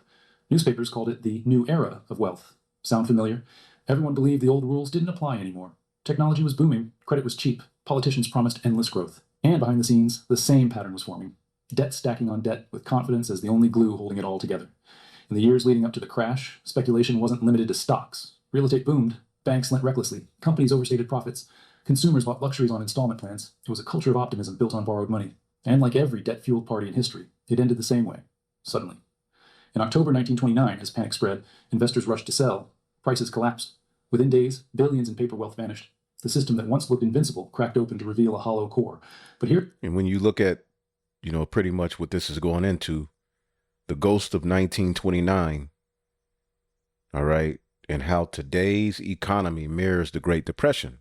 Newspapers called it the new era of wealth. Sound familiar? Everyone believed the old rules didn't apply anymore. Technology was booming, credit was cheap, politicians promised endless growth. And behind the scenes, the same pattern was forming. Debt stacking on debt, with confidence as the only glue holding it all together. In the years leading up to the crash, speculation wasn't limited to stocks. Real estate boomed, banks lent recklessly, companies overstated profits, consumers bought luxuries on installment plans. It was a culture of optimism built on borrowed money. And like every debt-fueled party in history, it ended the same way, suddenly. In October 1929, as panic spread, investors rushed to sell. Prices collapsed. Within days, billions in paper wealth vanished. The system that once looked invincible cracked open to reveal a hollow core. But here... And when you look at, you know, pretty much what this is going into, the ghost of 1929, all right, and how today's economy mirrors the Great Depression.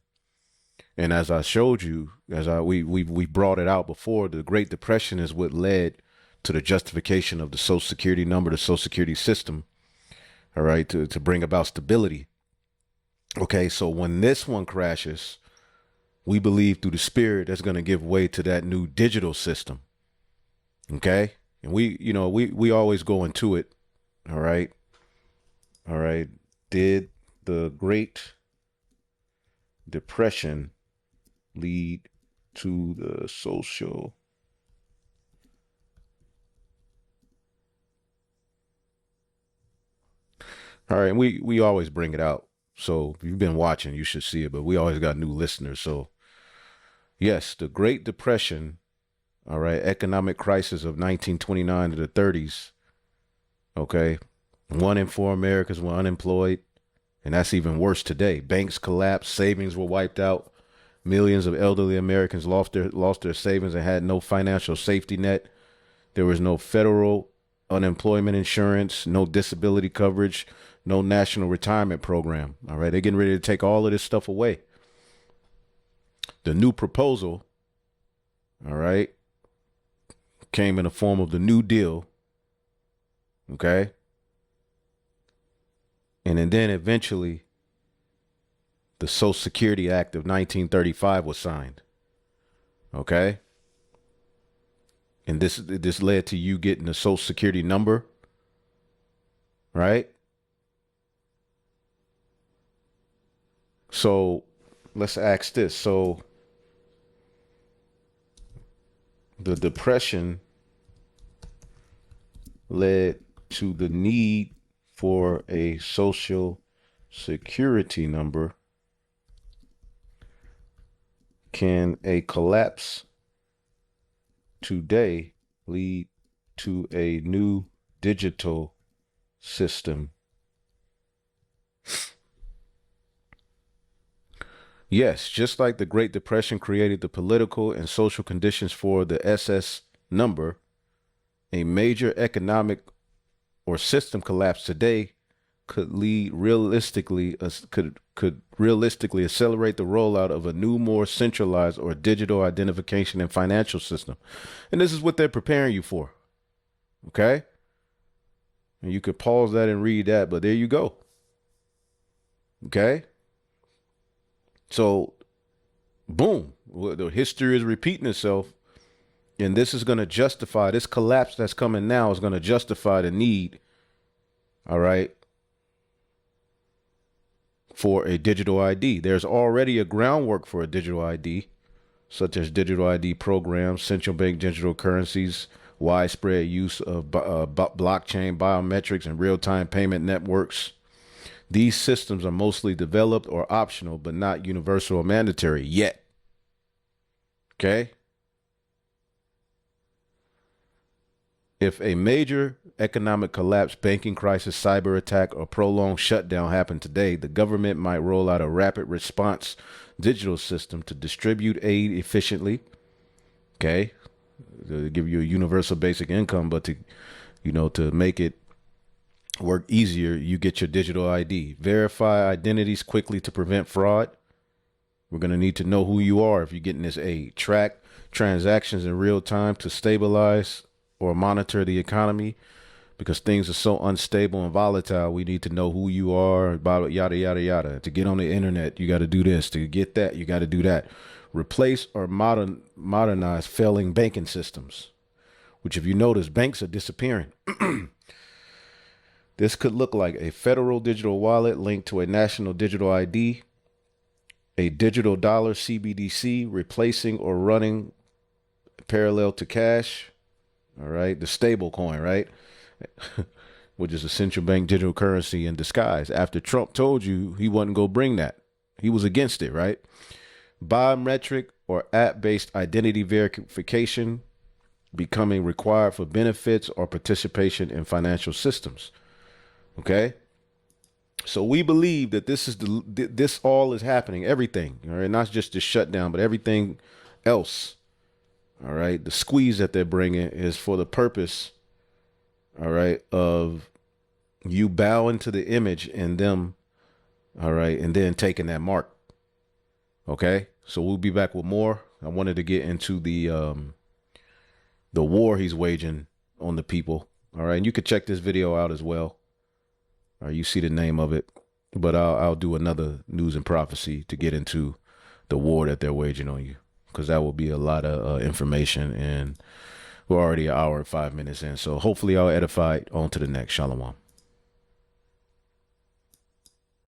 And as I showed you, we brought it out before, the Great Depression is what led to the justification of the Social Security number, the Social Security system, all right, to bring about stability. Okay, so when this one crashes, we believe through the spirit that's going to give way to that new digital system. Okay, and we always go into it. All right. Did the Great Depression lead to the social all right, and we always bring it out. So if you've been watching, you should see it, but we always got new listeners. So yes, the Great Depression, all right, economic crisis of 1929 to the 30s. Okay. 1 in 4 Americans were unemployed. And that's even worse today. Banks collapsed, savings were wiped out. Millions of elderly Americans lost their savings and had no financial safety net. There was no federal unemployment insurance, no disability coverage, no national retirement program. All right, they're getting ready to take all of this stuff away. The new proposal, all right, came in the form of the New Deal. Okay. And then eventually the Social Security Act of 1935 was signed. Okay. And this led to you getting a Social Security number. Right. So let's ask this. So the Depression led to the need for a Social Security number. Can a collapse today lead to a new digital system? Yes, just like the Great Depression created the political and social conditions for the SS number, a major economic or system collapse today could realistically accelerate the rollout of a new, more centralized or digital identification and financial system. And this is what they're preparing you for. Okay. And you could pause that and read that, but there you go. Okay. So, boom, the history is repeating itself. And this is going to justify, this collapse that's coming now is going to justify the need, all right, for a digital ID. There's already a groundwork for a digital ID, such as digital ID programs, central bank digital currencies, widespread use of blockchain biometrics, and real-time payment networks. These systems are mostly developed or optional, but not universal or mandatory yet. Okay. If a major economic collapse, banking crisis, cyber attack, or prolonged shutdown happen today, the government might roll out a rapid response digital system to distribute aid efficiently. Okay. To give you a universal basic income, but to make it work easier, you get your digital ID. Verify identities quickly to prevent fraud. We're going to need to know who you are if you're getting this aid. Track transactions in real time to stabilize or monitor the economy, because things are so unstable and volatile. We need to know who you are, about yada, yada, yada. To get on the internet, you got to do this. To get that, you got to do that. Replace or modernize failing banking systems, which if you notice, banks are disappearing. This could look like a federal digital wallet linked to a national digital ID, a digital dollar CBDC replacing or running parallel to cash. All right. The stable coin, right? Which is a central bank digital currency in disguise. After Trump told you he wasn't going to bring that. He was against it, right? Biometric or app-based identity verification becoming required for benefits or participation in financial systems. Okay. So we believe that this all is happening, everything, all right, not just the shutdown, but everything else. All right, the squeeze that they're bringing is for the purpose, all right, of you bowing to the image in them, all right, and then taking that mark. Okay, so we'll be back with more. I wanted to get into the war he's waging on the people. All right, and you could check this video out as well. All right, you see the name of it, but I'll do another news and prophecy to get into the war that they're waging on you, because that will be a lot of information, and we're already an hour and 5 minutes in. So hopefully I'll edify on to the next. Shalom.